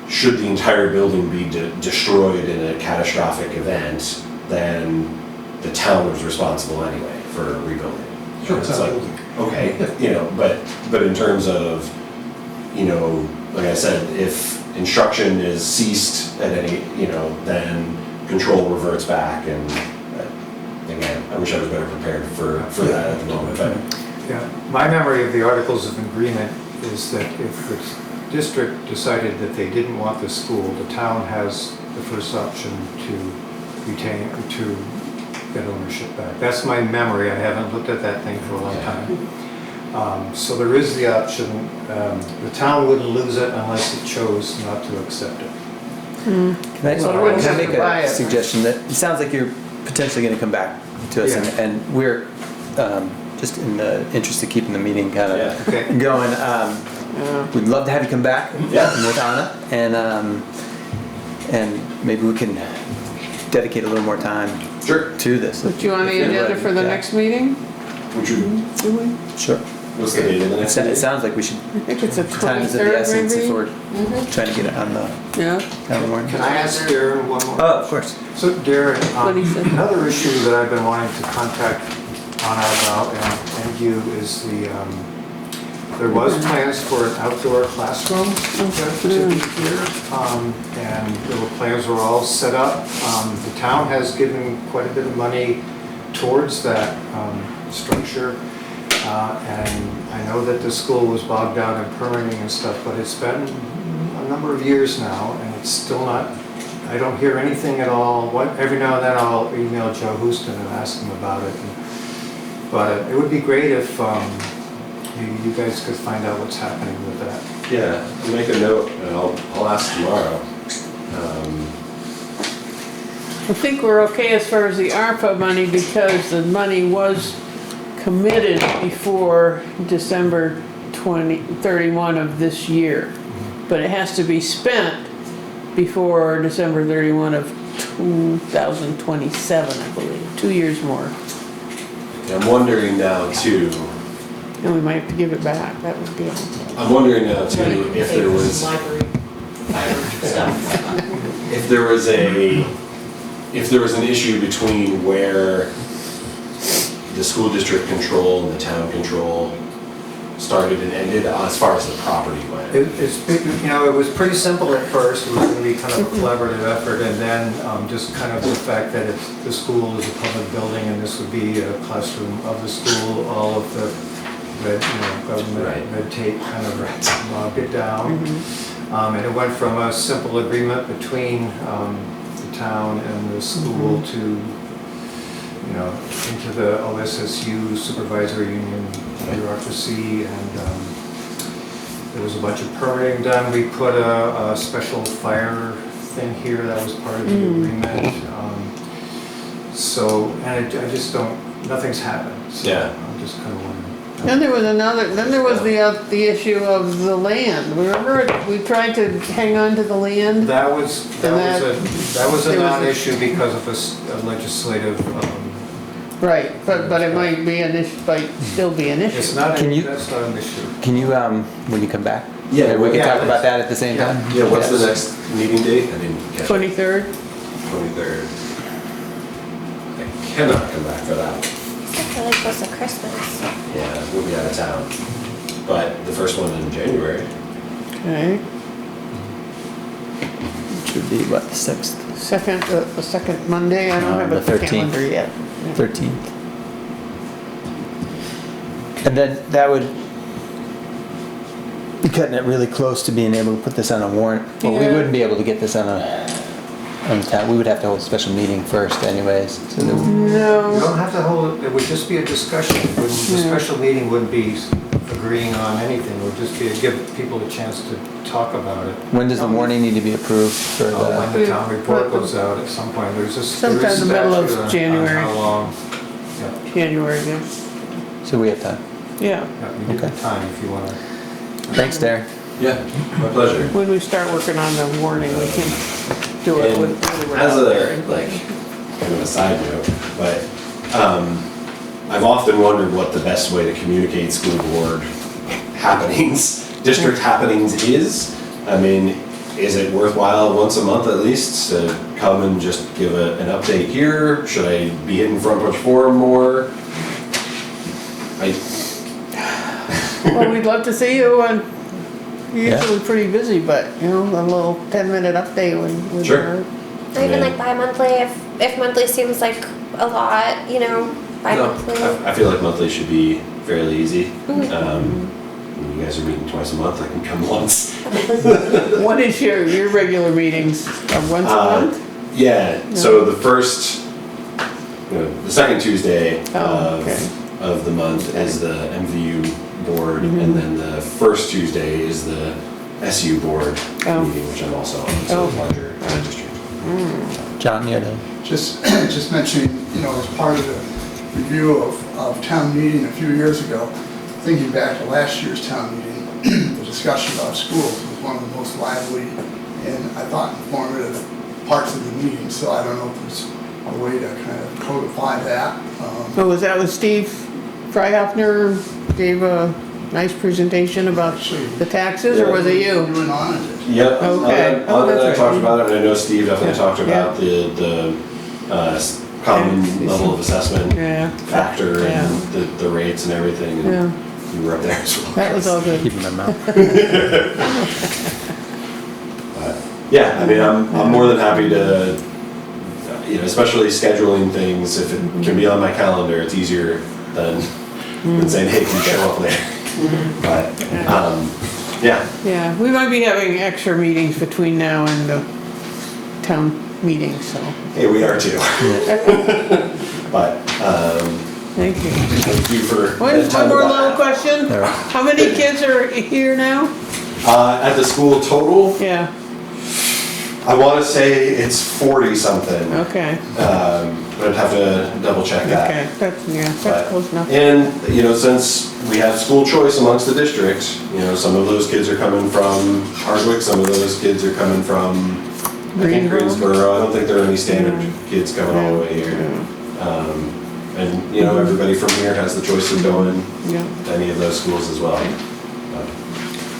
should the entire building be destroyed in a catastrophic event, then the town was responsible anyway for rebuilding. Sure, it's It's our like, building. okay, but in terms of, like I said, if instruction is ceased at any, then control reverts back, and again, I wish I was better prepared for that at the moment, but. Yeah, my memory of the Articles of Agreement is that if the district decided that they didn't want the school, the town has the first option to retain, to get ownership back. That's my memory. I haven't looked at that thing for a long time. So there is the option. The town wouldn't lose it unless it chose not to accept it. Can I So it wouldn't have make to buy a it. suggestion that, it sounds like you're potentially gonna come back to us, Yeah. and we're, just in the interest of keeping the meeting kind Yeah. of Okay. going, we'd love to have you come back Yeah. with Anna, and maybe we can dedicate a little more time Sure. to this. Put you on the If you'd agenda like. for the Yeah. next meeting? Would you, Do we? Sure. what's the date of the next It meeting? sounds like we should, I think it's the time is of the 23rd essence if maybe? we're trying to get it on the Yeah. calendar. Can I ask Darren one more? Oh, of course. So Darren, What he said. another issue that I've been wanting to contact Anna about and you is there was plans for an outdoor classroom to be here. And the plans were all set up. The town has given quite a bit of money towards that structure. And I know that the school was bogged down in permitting and stuff, but it's been a number of years now and it's still not, I don't hear anything at all. Every now and then I'll email Joe Houston and ask him about it. But it would be great if you guys could find out what's happening with that. Yeah, I'll make a note and I'll ask tomorrow. I think we're okay as far as the ARPA money because the money was committed before December 31 of this year. But it has to be spent before December 31 of 2027, I believe, 2 years more. I'm wondering now too, And we might have to give it back, that would be all. I'm wondering now too, if there was, Library stuff. if there was an issue between where the school district control and the town control started and ended as far as the property went. It was pretty simple at first. It was going to be kind of a collaborative effort, and then just kind of the fact that the school is a public building, and this would be a classroom of the school. All of the government Right. red tape kind of knock it down, and it went from a simple agreement between the town and the school to into the OSSU supervisory union bureaucracy, and there was a bunch of permitting done. We put a special fire thing here that was part of the agreement. I just don't, nothing's happened. So Yeah. I'm just kind of wondering. Then there was the issue of the land. Remember, we tried to hang on to the land? That was a there was a- non-issue because of a legislative, Right, but it might be an issue, might still be an it's issue. not, Can you- that's not an issue. Can you, when you come back? Yeah, We can yeah, talk about that at the same yeah. time? Yeah, what's the Yes. next meeting date? I didn't catch it. 23rd? 23rd. I cannot come back for that. It's really close to Christmas. Yeah, we'll be out of town. But the first one in January. Okay, Should be, what, the 6th, the second Monday, I don't have the a 13th. calendar yet. 13th. And then that would be cutting it really close to being able to put this on a warrant. Well, we Yeah. wouldn't be able to get this on the town, we would have to hold a special meeting first anyways, so that, You No, don't have to hold, it would just be a discussion. The special meeting wouldn't be agreeing on anything, it would just be to give people a chance to talk about it. when does the warning need to be approved for When the, the town report goes out at some point, there's a Sometime in the middle of statute on January. how long. January, yeah. so we have time. Yeah, Yeah, you give Okay. it time if you want to. Thanks, Darren. Yeah, my pleasure. when we start working on the warning, we can do it And with. as a, like, kind of a side note, but, I've often wondered what the best way to communicate school board happenings, district happenings is. I mean, is it worthwhile once a month at least to come and just give an update here? Should I be hitting Front Porch Forum more? Well, we'd love to see you, and you're Yeah. usually pretty busy, but, a little 10-minute update would Sure. work. Or even Yeah. like bi-monthly, if monthly seems like a lot, bi-monthly. No, I feel like monthly should be fairly easy. When you guys are meeting twice a month, I can come once. What is your regular meetings, once a month? Yeah, so the first, the second Tuesday Oh, okay. of the month is the MVU board, and then the first Tuesday is the SU board Oh. meeting, which I'm also on, so Oh. larger district. John, you had a, Just mentioning, as part of the review of town meeting a few years ago, thinking back to last year's town meeting, the discussion about schools was one of the most lively and I thought informative parts of the meeting, so I don't know if there's a way to kind of codify that. Oh, was that with Steve Freihafner, gave a nice presentation about the taxes, or was it you? You and Anna did. Yep, Okay. Oh, Anna and I that's talked right. about it, and I know Steve definitely Yeah. talked about the common Yeah. level of assessment Yeah, factor Yeah. and the rates and everything, yeah, and you were up there as well. that was all good. keep in my mouth. But, yeah, I mean, I'm more than happy to, especially scheduling things, if it can be on my calendar, it's easier than saying, hey, can you show up later? But, yeah, Yeah, we might be having extra meetings between now and the town meeting, so, hey, we are too. But, thank you. thank you for. One that time more about little that. question, All right. how many kids are here now? At the school total, Yeah, I want to say it's 40 something. Okay, But I'd have to double check that. okay, that's But- close enough. And, you know, since we have school choice amongst the districts, you know, some of those kids are coming from Hardwick, some of those kids are coming from, I think, Greensboro. I don't think there are any standard kids coming all the way here. And, you know, everybody from here has the choice of going Yeah. to any of those schools as well.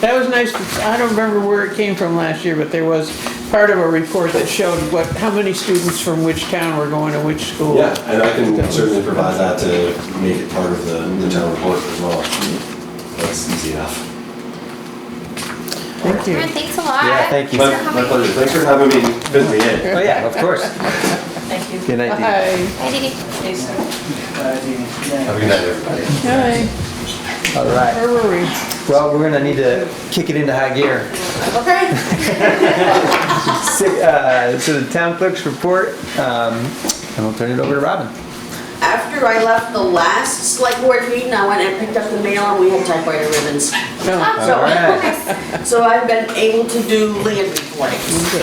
That was nice, I don't remember where it came from last year, but there was part of a report that showed how many students from which town were going to which school. Yeah, and I can certainly provide that to make it part of the town report as well. That's easy enough. Thank you. Alright, thanks a lot. Yeah, thank you. My pleasure. Thanks for having me, fit me in. Oh, yeah, of course. Thank you. Good night, Dee. Hi. Hi, Dee Dee. Okay, so, Have a good night, everybody. Hi, All right. where were we? Well, we're gonna need to kick it into high gear. okay. So the town clerk's report, and we'll turn it over to Robin. After I left the last select board meeting, I went and picked up the mail and we had typewriter ribbons. No. All right. So I've been able to do land recordings.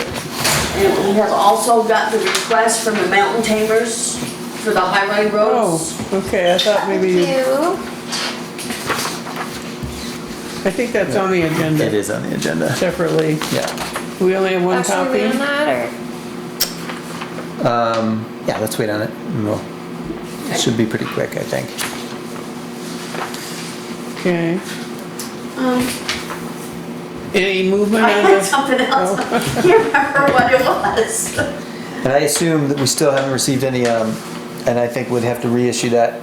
And we have also got the request from the mountain tamers for the highway roads. Oh, okay, I thought maybe, You. I think that's on the It agenda is on the agenda. separately. Yeah. We only have one Should we wait on copy? that, or? Yeah, let's wait on it. And it should be pretty quick, I think. Okay. Um, Any movement I on had the? something else, I can't remember what it was. And I assume that we still haven't received any, and I think we'd have to reissue that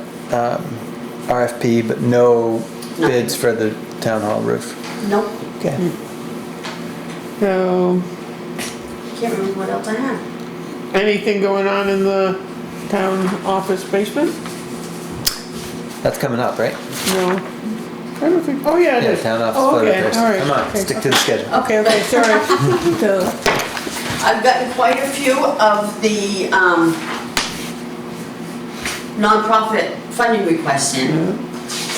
RFP, but no bids for the town hall roof. Nope, Okay. So, can't remember what else I had. anything going on in the town office basement? That's coming up, right? No. I don't think, oh yeah, it Yeah, is. town office Oh, photo okay, first. all right, Come on, okay. stick to the schedule. Okay, sorry. So, I've gotten quite a few of the nonprofit funding requests in.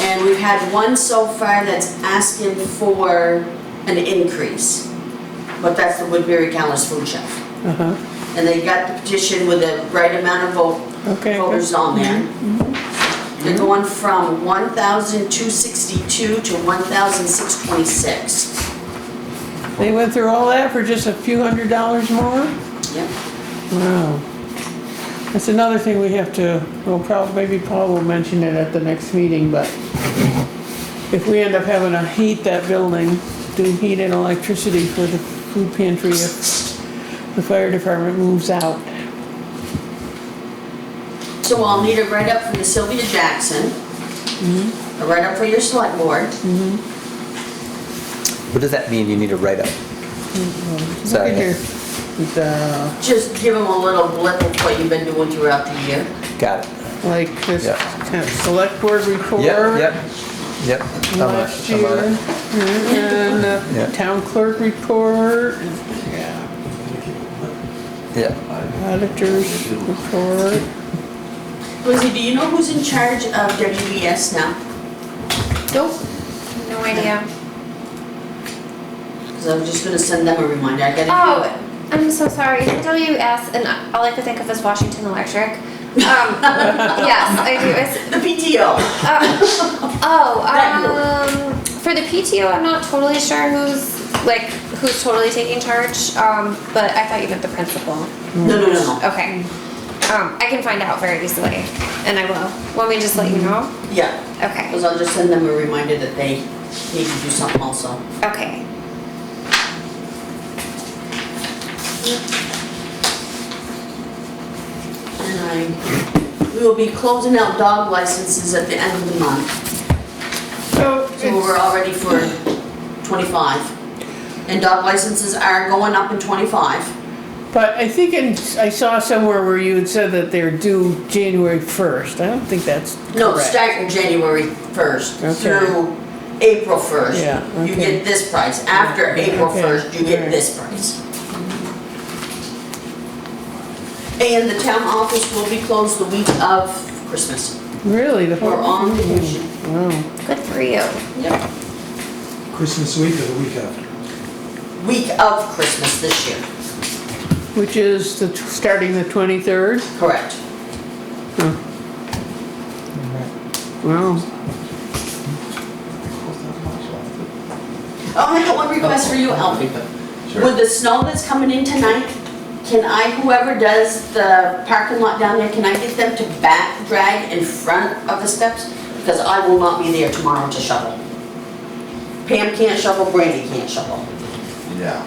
And we've had one so far that's asking for an increase. But that's the Woodbury Callis Food Chef. uh-huh, And they got the petition with the right amount of okay. voters on there. They're going from 1,262 to 1,626. They went through all that for just a few $100s more? Yep. Wow. That's another thing we have to, well, maybe Paul will mention it at the next meeting, but if we end up having to heat that building, do heat and electricity for the food pantry if the fire department moves out. So I'll need a write-up from the Sylvia Jackson. A write-up for your select board. What does that mean? You need a write-up? Sorry. Look at here. The, Just give them a little blip of what you've been doing throughout the year. Got it. like this Yeah. kind of select board report. Yep. I'm on it. Last I'm on year. it. And the Yeah. town clerk report. Yeah. Yeah. Auditor's report. Lizzie, do you know who's in charge of WBS now? Nope. No idea. Because I was just gonna send them a reminder, I gotta do Oh, it. I'm so sorry. WS, and all I could think of is Washington Electric. Yes, I do. It's, The PTO. for the PTO, I'm not totally sure who's totally taking charge. But I thought you meant the principal. No. Okay. I can find out very easily, and I will. Want me to just let you know? Yeah, Okay. because I'll just send them a reminder that they need to do something also. Okay. And we will be closing out dog licenses at the end of the month. So So we're all ready for 25. And dog licenses are going up in 25. But I think I saw somewhere where you had said that they're due January 1st. I don't think that's No, correct. starting January 1st Okay. through April 1st. Yeah, You okay. get this price. After April Okay, 1st, you get alright. this price. And the town office will be closed the week of Christmas. Really? The whole. We're on vacation. Wow. Good for you. Yep. Christmas week or the week after? Week of Christmas this year. which is starting the 23rd. Correct. Well, Oh, I got one request for you, Alfie. Sure. With the snow that's coming in tonight, can I, whoever does the parking lot down there, can I get them to back drag in front of the steps? Because I will not be there tomorrow to shovel. Pam can't shovel, Brandy can't shovel. Yeah.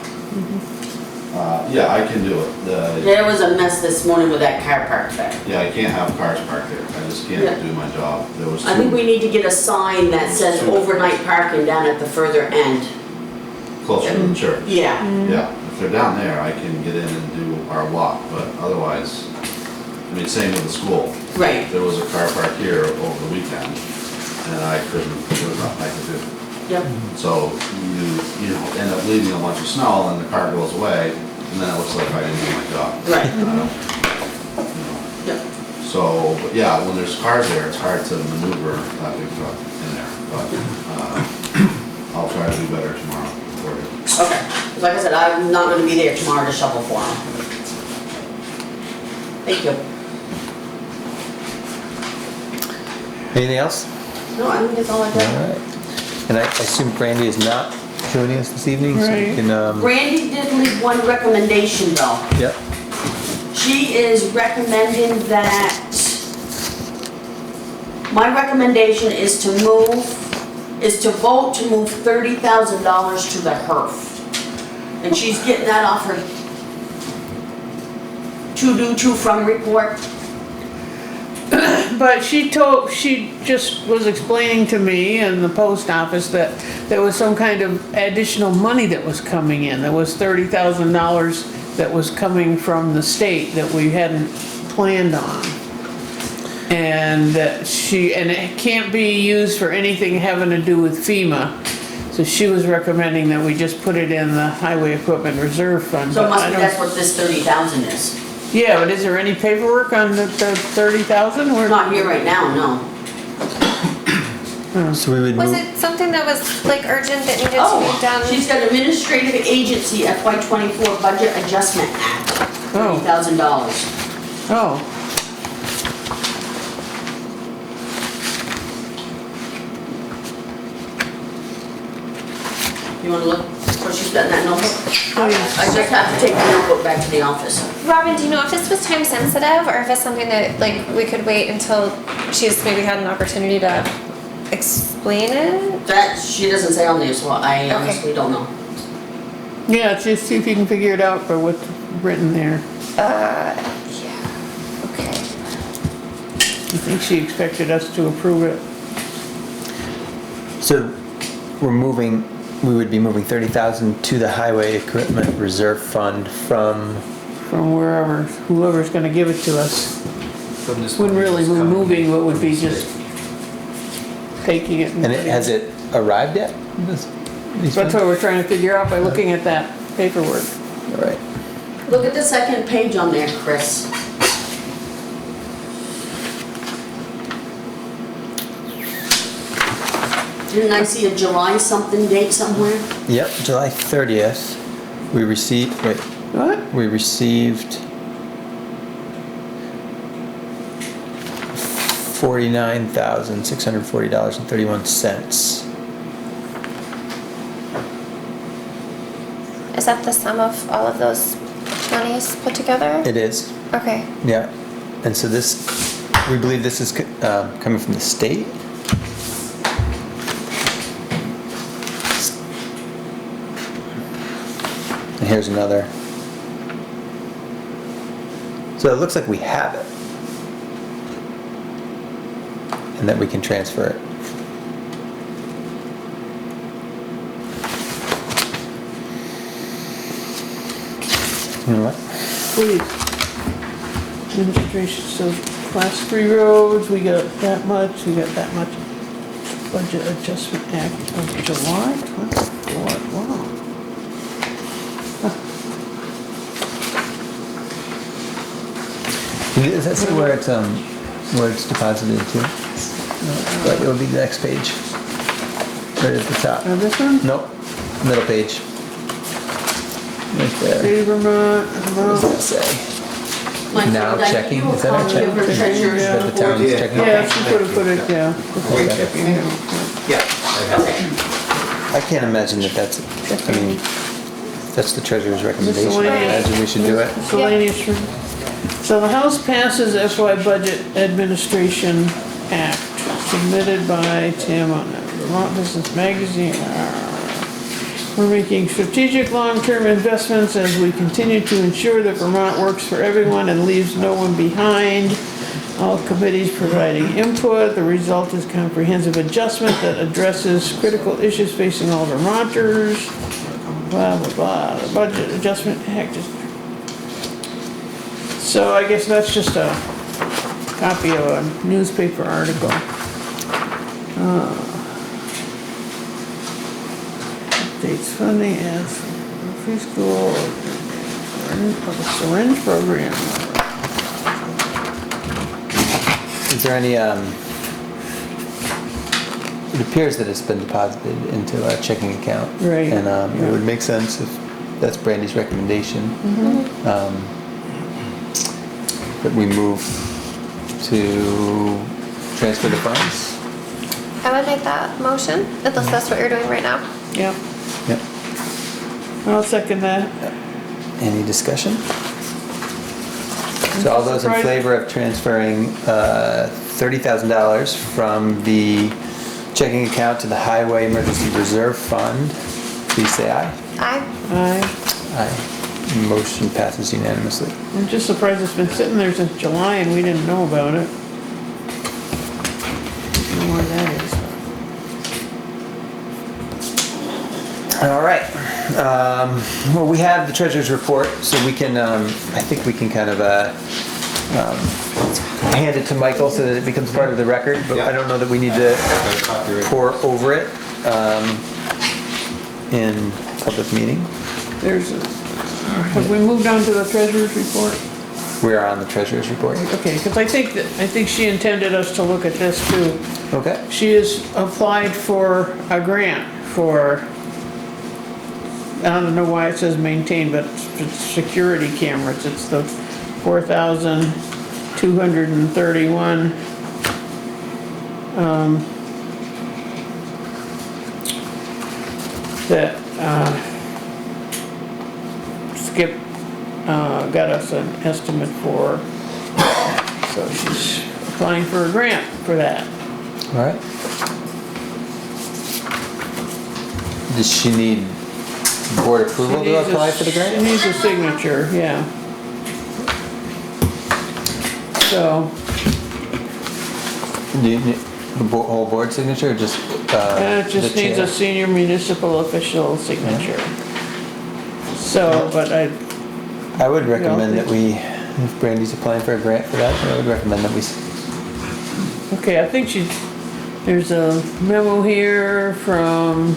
Yeah, I can do it. There was a mess this morning with that car parked there. Yeah, I can't have cars parked there. I just Yeah. can't do my job. There was I think we two need to get a sign that says overnight parking down at the further end. closer to the church. Yeah. Yeah, if they're down there, I can get in and do our walk, but otherwise, I mean, same with the school. Right. There was a car park here over the weekend, and I couldn't, there was nothing I could do. Yep. So you know, end up leaving a bunch of snow and the car goes away, and then it looks like I didn't do my job. Right. You know, Yep. So, but yeah, when there's cars there, it's hard to maneuver that big truck in there, but, I'll try to do better tomorrow for you. Okay. 'Cause like I said, I'm not gonna be there tomorrow to shovel for them. Thank you. Anything else? No, I think that's all I All got. right. And I assume Brandy is not joining us this evening, so we Right. can, Brandy did leave one recommendation though. yep. She is recommending that, my recommendation is to vote to move $30,000 to the HERF. And she's getting that off her to from report. but she just was explaining to me and the post office that there was some kind of additional money that was coming in. There was $30,000 that was coming from the state that we hadn't planned on. And that and it can't be used for anything having to do with FEMA. So she was recommending that we just put it in the Highway Equipment Reserve Fund. So it but must I be don't- that's what this 30,000 is. Yeah, but is there any paperwork on the 30,000? We're not here right now, no. So we would Was move, it something that was like urgent that needed to Oh, be done? she's got Administrative Agency FY '24 Budget Adjustment Act, $30,000. Oh, You wanna look what she's got in that notebook? please. I just have to take the notebook back to the office. Robin, do you know if this was time sensitive or if it's something that like we could wait until she's maybe had an opportunity to explain it? That, she doesn't say on there, so I honestly don't know. Yeah, just see if you can figure it out for what's written there. Yeah, okay. I think she expected us to approve it. so we would be moving 30,000 to the Highway Equipment Reserve Fund from, From wherever, whoever's gonna give it to us. From this Wouldn't money really that's be coming moving, what would be from the just state. taking it. and has it arrived yet? These That's funds? what we're trying to figure out by looking at that paperwork. All right. Look at the second page on there, Chris. Didn't I see a July something date somewhere? Yep, July 30th, we received, What? we received $49,640.31. Is that the sum of all of those monies put together? It is, Okay. yeah. And so this, we believe this is coming from the state. And here's another. So it looks like we have it. And that we can transfer it. You know what? Please. Administration, so class 3 roads, we got that much, we got that much. Budget Adjustment Act of July 24, wow. Does that say where it's deposited to? No, but it'll be the next page. Right at the top. Now this one? Nope, middle page. right there. State of Vermont, What does that say? Michael, Now did I give checking, you a is that our copy of check? her treasurer's Yeah. That the town's Yeah. checking? yeah, she could have put it, yeah. Okay. Yeah. I can't imagine that that's, I mean, that's the treasurer's recommendation. I imagine we should do it. Miscellaneous. So the House passes FY Budget Administration Act submitted by Tim on the Vermont Business Magazine. We're making strategic long-term investments as we continue to ensure that Vermont works for everyone and leaves no one behind. All committees providing input. The result is comprehensive adjustment that addresses critical issues facing all Vermonters. Blah, blah, blah. The Budget Adjustment Act is. So I guess that's just a copy of a newspaper article. Updates funding as free school, syringe program. Is there any, it appears that it's been deposited into a checking account. Right, And yeah. it would make sense if that's Brandy's recommendation. That we move to transfer the funds. I would make that motion, unless that's what you're doing right now. Yeah, Yep. I'll second that. Any discussion? So all those in Surprised- favor of transferring $30,000 from the checking account to the Highway Emergency Reserve Fund, please say aye. Aye. Aye. Aye. Motion passes unanimously. I'm just surprised it's been sitting there since July and we didn't know about it. Don't know why that is. All right. Well, we have the treasurer's report, so we can, I think we can kind of hand it to Michael so that it becomes part of the record, but I don't know that we need to pour over it in public meeting. Have we moved on to the treasurer's report? We are on the treasurer's report. Okay, because I think she intended us to look at this too. Okay. She has applied for a grant for, I don't know why it says maintain, but it's security cameras. It's the 4,231. That Skip got us an estimate for. So she's applying for a grant for that. All right. Does she need board approval to apply for the She grant? needs a signature, yeah. So, Do you need the whole board signature or just it just the needs chair? a senior municipal official signature. So, but I would recommend that we, if Brandy's applying for a grant for that, I would recommend that we, okay, I think there's a memo here from,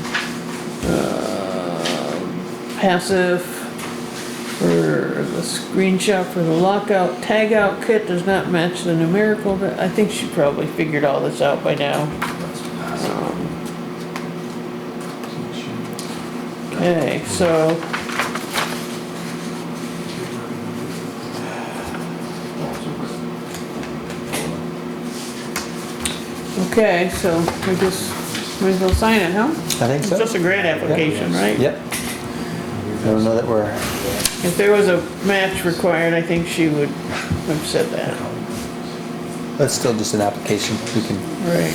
Passive for the screenshot for the lockout tagout kit does not match the numerical, but I think she probably figured all this out by now. Okay, so. Okay, so we just, might as well sign it, huh? I think so. It's just a grant application, right? Yep. I don't know that we're, If there was a match required, I think she would have said that. that's still just an application. We can Right.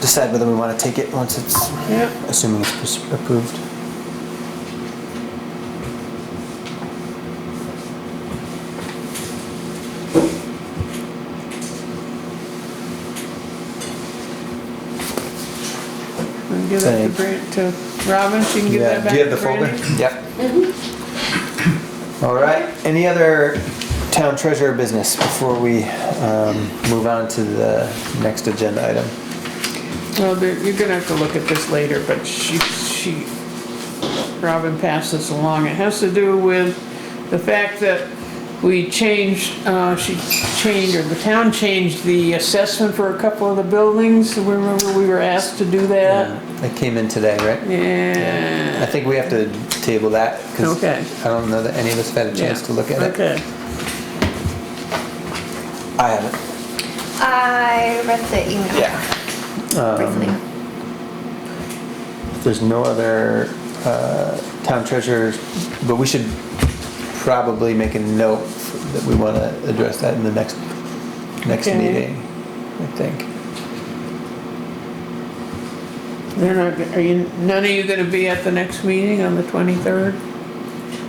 decide whether we want to take it once it's, Yep. assuming it's approved. And give that to Robin, she can give Yeah, that back do you have to the folder? Brandy? Yep. All right, any other town treasurer business before we move on to the next agenda item? Well, you're gonna have to look at this later, but Robin passed this along. It has to do with the fact that we changed, she changed, or the town changed the assessment for a couple of the buildings. Remember we were asked to do that? That came in today, right? I Yeah. think we have to table that, because Okay. I don't know that any of us have had a chance Yeah. to look at it. Okay. I haven't. I read the email Yeah. briefly. There's no other town treasurers, but we should probably make a note that we want to address that in the next Okay. meeting, I think. They're not, none of you gonna be at the next meeting on the 23rd?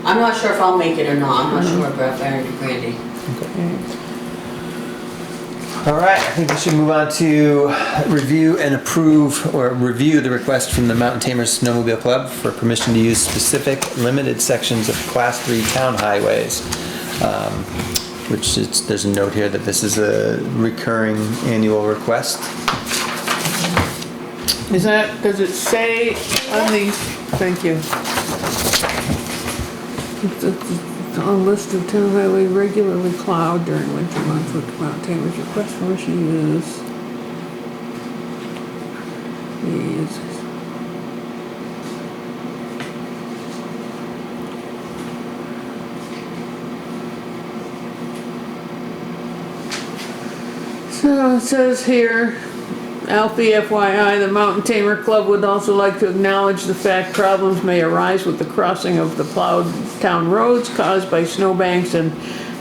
I'm not sure if I'll make it or not, I'm not sure about Barry Brandy. All right, I think we should move on to review and approve, or review the request from the Mountain Tamers Snowmobile Club for permission to use specific limited sections of Class 3 town highways. Which is, there's a note here that this is a recurring annual request. Is that, does it say on these, thank you. It's on a list of town highway regularly plowed during winter months with Mount Tamers request permission to use these. So it says here, Alfie FYI, the Mountain Tamer Club would also like to acknowledge the fact problems may arise with the crossing of the plowed town roads caused by snowbanks and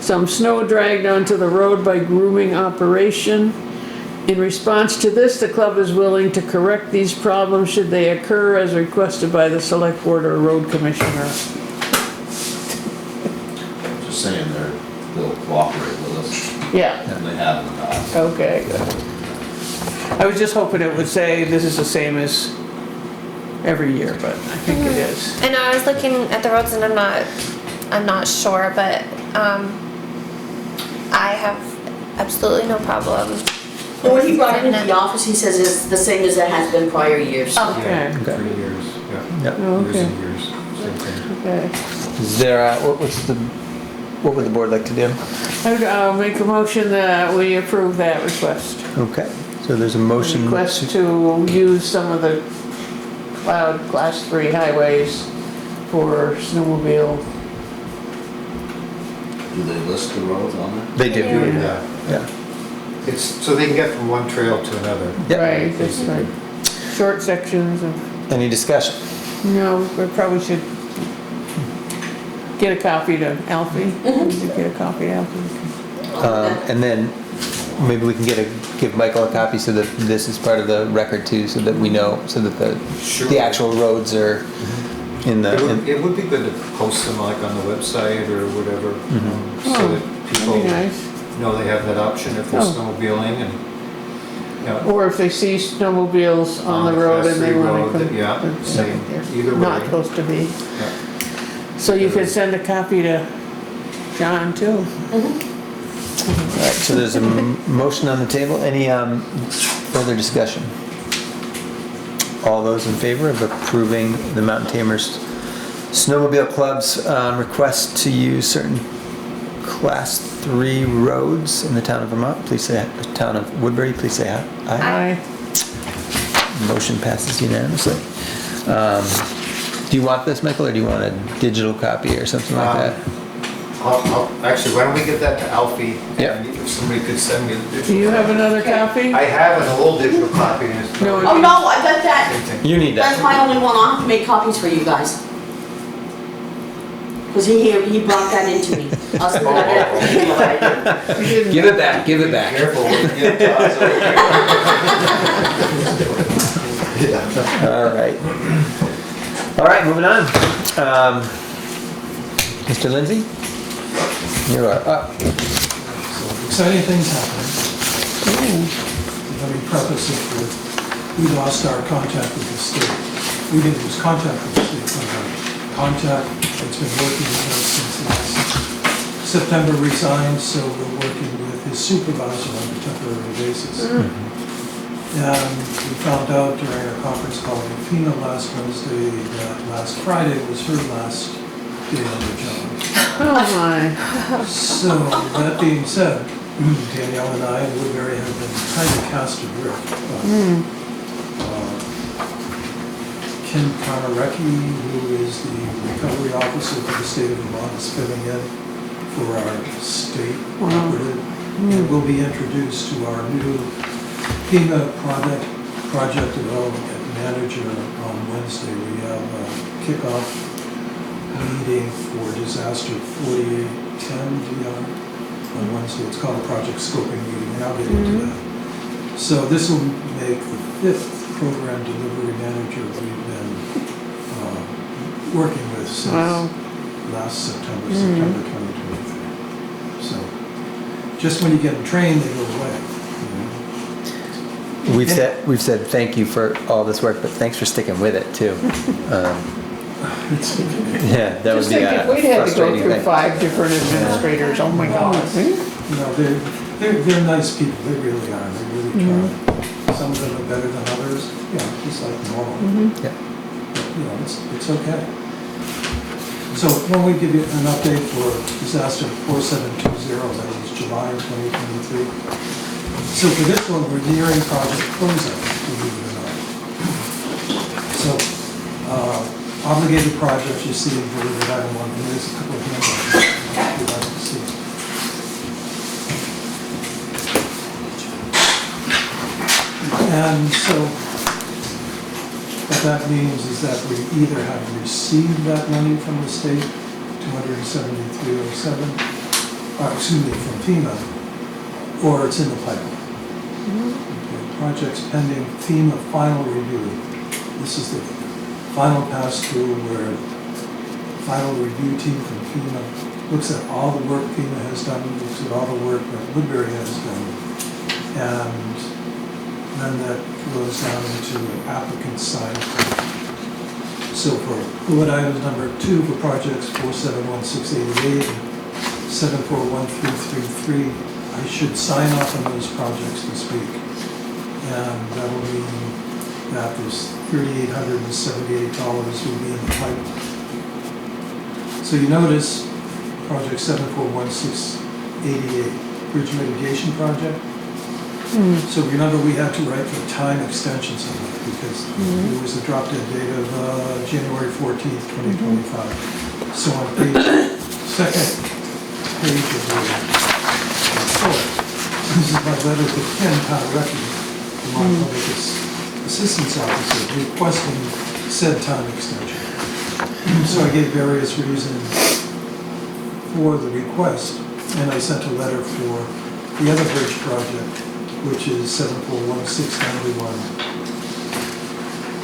some snow dragged onto the road by grooming operation. In response to this, the club is willing to correct these problems should they occur as requested by the select board or road commissioner. Just saying they'll cooperate with us, Yeah, and they have in the past. okay, good. I was just hoping it would say this is the same as every year, but I think it is. I know, I was looking at the roads and I'm not sure, but, I have absolutely no problem. Well, when he brought it into the office, he says it's the same as it has been prior years. Oh. Okay. Yeah, 3 years, yeah. Yep. Oh, Years okay, and years, same thing. okay. Is there, what would the board like to do? I'll make a motion that we approve that request. Okay, so there's a motion. Request to use some of the plowed class 3 highways for snowmobile. Do they list the roads on there? They do. Yeah, Yeah. it's, so they can get from one trail to another. Yep. Right, just like short sections of, Any discussion? no, we probably should get a copy to Alfie. Get a copy to Alfie. And then maybe we can give Michael a copy so that this is part of the record too, so that we know, so that Sure. the actual roads are in the, It would be good to post them like on the website or whatever, so Oh, that that'd people be nice. know they have that option if they're Oh. snowmobiling and, yeah. Or if they see snowmobiles on the On road Class and they 3 wanna road, come. yeah, same, either Not way. supposed to be. Yeah. So you could send a copy to John too. alright, so there's a motion on the table. Any further discussion? All those in favor of approving the Mountain Tamers Snowmobile Club's request to use certain Class 3 roads in the town of Vermont, please say, town of Woodbury, please say aye. Aye. Motion passes unanimously. Do you want this, Michael, or do you want a digital copy or something like that? Actually, why don't we get that to Alfie? Yeah. And if somebody could send me the digital. Do you have another copy? I have an old digital copy. And it's No, Oh, no, I got that. same thing. You need That's that. my only one. I'll have to make copies for you guys. Cause he brought that into me. I was gonna get it for you, but I didn't. You didn't- Give it back, give it back. Careful, we'll get to us over here. All right. All right, moving on. Mr. Lindsay? You are up. So exciting things happening. Let me preface it with, we lost our contact with the state. We didn't lose contact with the state, somehow. Contact, it's been working with us since last September resigned, so we're working with his supervisor on a temporary basis. We found out during a conference call with FEMA last Wednesday that last Friday was her last day on the job. Oh my. So, that being said, Danielle and I and Woodbury have been kind of cast adrift. Ken Konarecki, who is the recovery officer for the state of Vermont, is filling in for our state operative. And will be introduced to our new FEMA project development manager on Wednesday. We have a kickoff meeting for disaster 4810 DR on Wednesday. It's called a project scoping meeting, and I'll get into that. So this will make the 5th program delivery manager we've been working with since last September 2023. So just when you get them trained, they go away. We've said thank you for all this work, but thanks for sticking with it too. Yeah, that would Just be think a if we'd had to go frustrating through thing. 5 different administrators, oh my God. You know, they're nice people, they really are, they really try. Some of them are better than others, just like normal. Yeah. But, you know, it's okay. So when we give you an update for disaster 4720, that was July 2023. So for this one, we're nearing project closeout, believe it or not. So, obligated projects you see in blue that item 1, and there's a couple of handouts you'd like to see. And so what that means is that we either have received that money from the state, 27307, from FEMA, or it's in the pipeline. Okay, projects pending FEMA final review. This is the final pass-through where the final review team from FEMA looks at all the work FEMA has done, looks at all the work that Woodbury has done, and then that goes down into an applicant sign. So for bullet items number 2 for projects 471688 and 741333, I should sign off on those projects this week. And that'll mean that this $3,878 will be in the pipeline. So you notice project 741688, bridge mitigation project. So remember, we had to write for time extensions on that because it was a drop dead date of January 14th, 2025. So on second page of the report, this is my letter to Ken Konarecki, my public assistance officer, requesting said time extension. So I gave various reasons for the request, and I sent a letter for the other bridge project, which is 741691.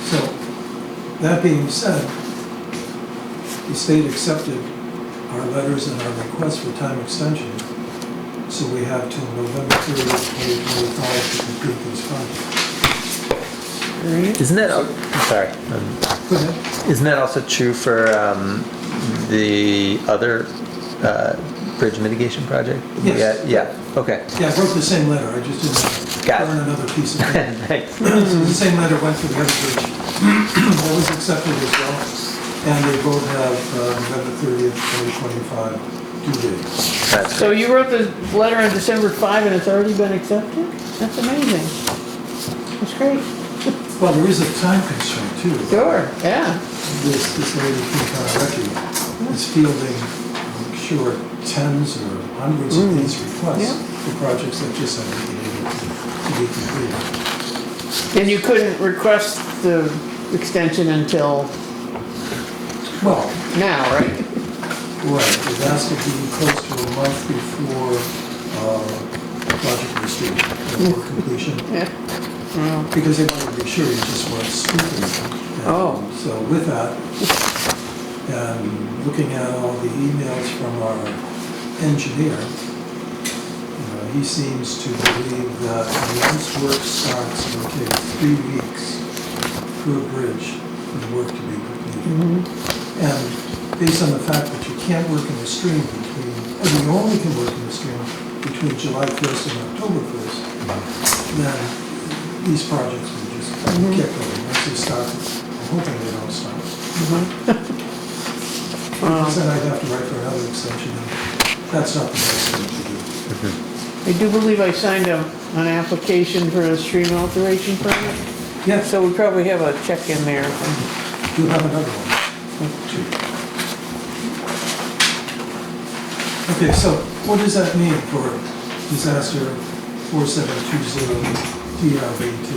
So, that being said, the state accepted our letters and our request for time extension, so we have till November 30th, 2025 to complete these projects. Isn't that, sorry, Go ahead. isn't that also true for the other bridge mitigation project? Yes. Yeah, okay. Yeah, I wrote the same letter, I just didn't Got it. burn another piece of paper. Thanks. So the same letter went for the other bridge. That was accepted as well. And they both have November 30th, 2025 due dates. That's So you wrote the letter on December 5 and it's already been accepted? That's amazing. That's great. Well, there is a time constraint too. Sure, yeah. This lady, Kim Konarecki, is fielding, I'm sure, tens or hundreds of these requests for projects that just haven't been able to be completed. And you couldn't request the extension until Well, now, right? right, it has to be close to a month before project was due, before completion. Yeah. Because they wanted to be sure you just weren't spoofing them. Oh. So with that, and looking at all the emails from our engineer, he seems to believe that once work starts, it will take 3 weeks for a bridge for the work to be completed. And based on the fact that you can't work in the stream between, and you only can work in the stream between July 1st and October 1st, then these projects will just kick over. Once they start, I'm hoping they don't stop. because then I'd have to write for another extension, and that's not the best thing to do. I do believe I signed an application for a stream alteration permit, Yes, so we probably have a check in there. you have another one. Two. Okay, so what does that mean for disaster 4720 DRB2?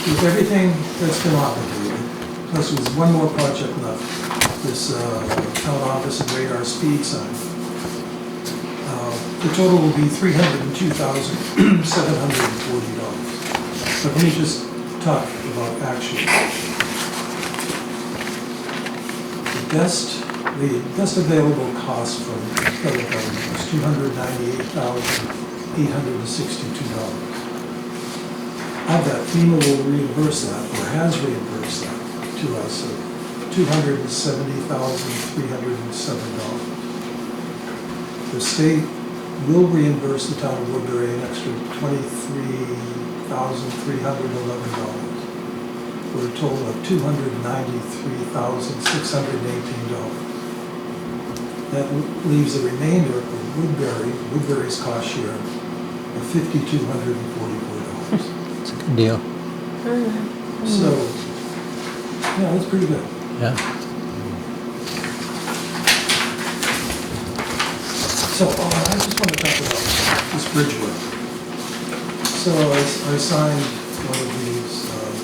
With everything that's been obligated, plus there's one more project left, this town office and radar speed sign. The total will be $302,740. But let me just talk about actual. The best available cost from the federal government was $298,862. Of that, FEMA will reimburse that, or has reimbursed that to us, of $270,307. The state will reimburse the town of Woodbury an extra $23,311, for a total of $293,618. That leaves a remainder for Woodbury's cost share of $5,244. It's a good deal. So, yeah, that's pretty good. Yeah. So, I just want to talk about this bridge work. So I signed one of these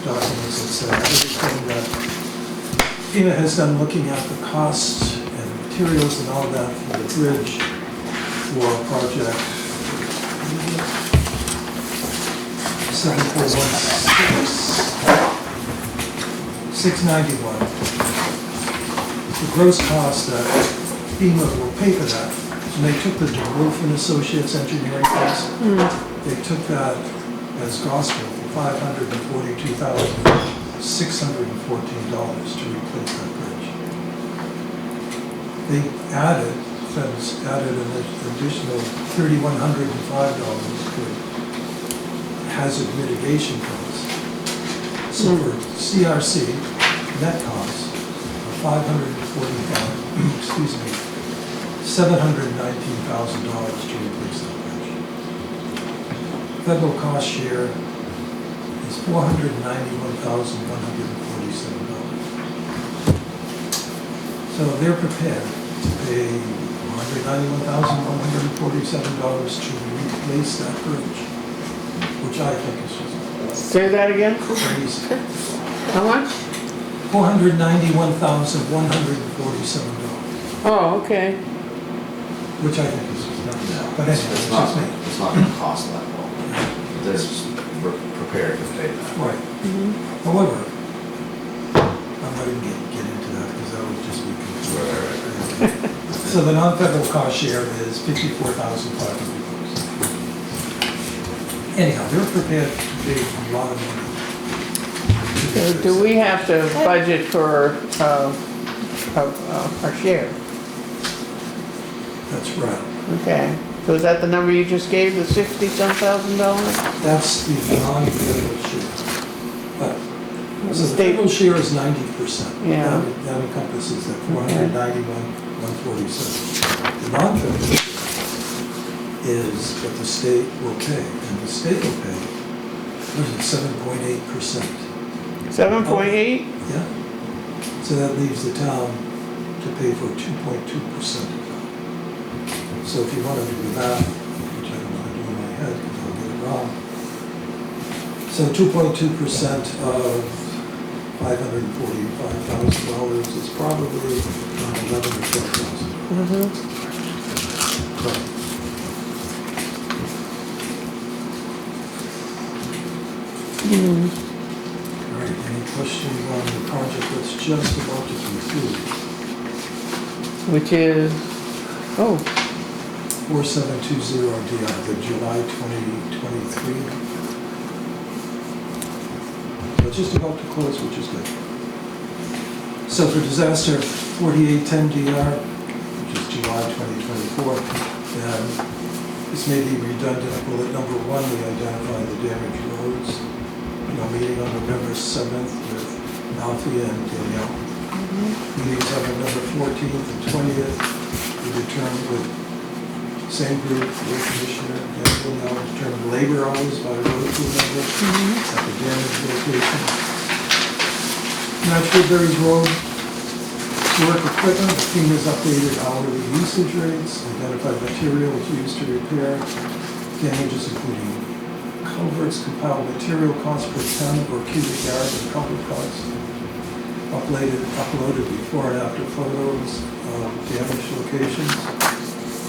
documents that said everything that FEMA has done looking at the costs and materials and all that for the bridge for project 691. The gross cost that FEMA will pay for that, and they took the DeWolf and Associates engineering cost, they took that as gospel for $542,614 to replace that bridge. They added an additional $3,105 for hazard mitigation costs. So for CRC, net cost of $719,000 to replace that bridge. Federal cost share is $491,147. So they're prepared to pay $191,147 to replace that bridge, which I think is just Say that again? crazy. How much? $491,147, Oh, okay. which I think is just nuts. But anyway, it's It's just me. not gonna cost that much. We're prepared to pay that. Right. However, I'm not even get into that because that would just be confusing. So the non-federal cost share is $54,500. Anyhow, they're prepared to pay a lot of money. So do we have to budget for our share? That's right. Okay. So is that the number you just gave, the $60-some thousand? That's the non-federal share. But, so the State- federal share is 90%. Yeah. That encompasses that 491,147. The non-federal share is what the state will pay, and the state will pay, what is it, 7.8%? 7.8? Yeah. So that leaves the town to pay for 2.2% of that. So if you want to do the math, which I don't want to do in my head because I'll get it wrong. So 2.2% of $545,000 is probably around 11 or 12,000. Right. All right, any questions on the project that's just about to conclude? Which is, oh, 4720 DI, the July 2023. So it's just about to close, which is good. So for disaster 4810 DR, which is July 2024, and this may be redundant, bullet number 1, we identify the damaged roads. Meeting on November 7th with Alfia and Danielle. Meetings on November 14th and 20th, we determined with same group, road commissioner, and we'll now determine labor hours by road crew members at the damaged location. Match Woodbury's road work equipment, FEMA's updated hourly usage rates, identified materials used to repair damages including culverts, compiled material costs per ton or cubic yard and culvert costs. Uploaded before and after photos of damaged locations.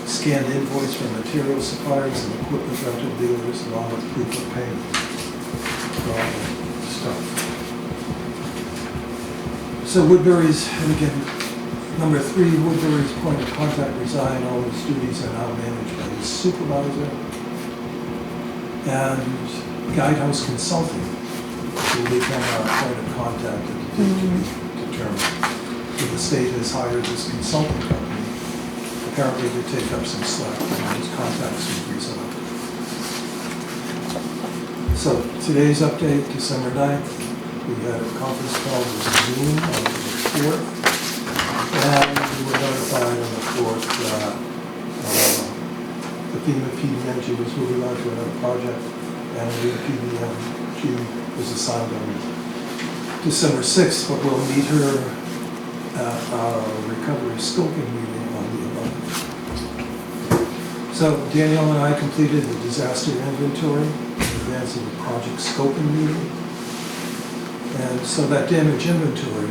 Scanned invoice from material suppliers and equipment rental dealers along with proof of payment for all the stuff. So Woodbury's, and again, number 3, Woodbury's point of contact resigned. All his duties are now managed by his supervisor. And Guidehouse Consulting will become our point of contact at the date to be determined. So the state has hired this consulting company apparently to take up some slack and his contacts will resolve. So today's update, December 9th, we had a conference call with Zoom on the 4th, and we were notified on the 4th that the FEMA PDMG was moving on to another project, and the PDMG was assigned on December 6th, but we'll meet her at our recovery scoping meeting on the 11th. So Danielle and I completed the disaster inventory in advance of the project scoping meeting. And so that damage inventory,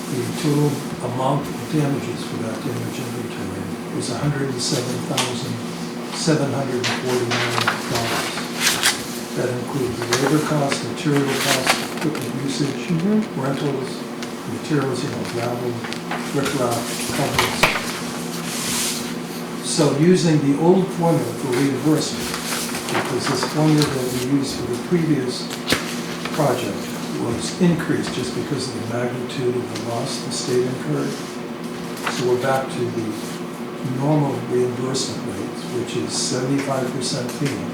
the total amount of damages for that damage inventory was $107,749. That includes labor costs, material costs, equipment usage, rentals, materials, gravel, riprap, culverts. So using the old formula for reimbursement, because this formula that we used for the previous project was increased just because of the magnitude of the loss the state incurred. So we're back to the normal reimbursement rates, which is 75% FEMA.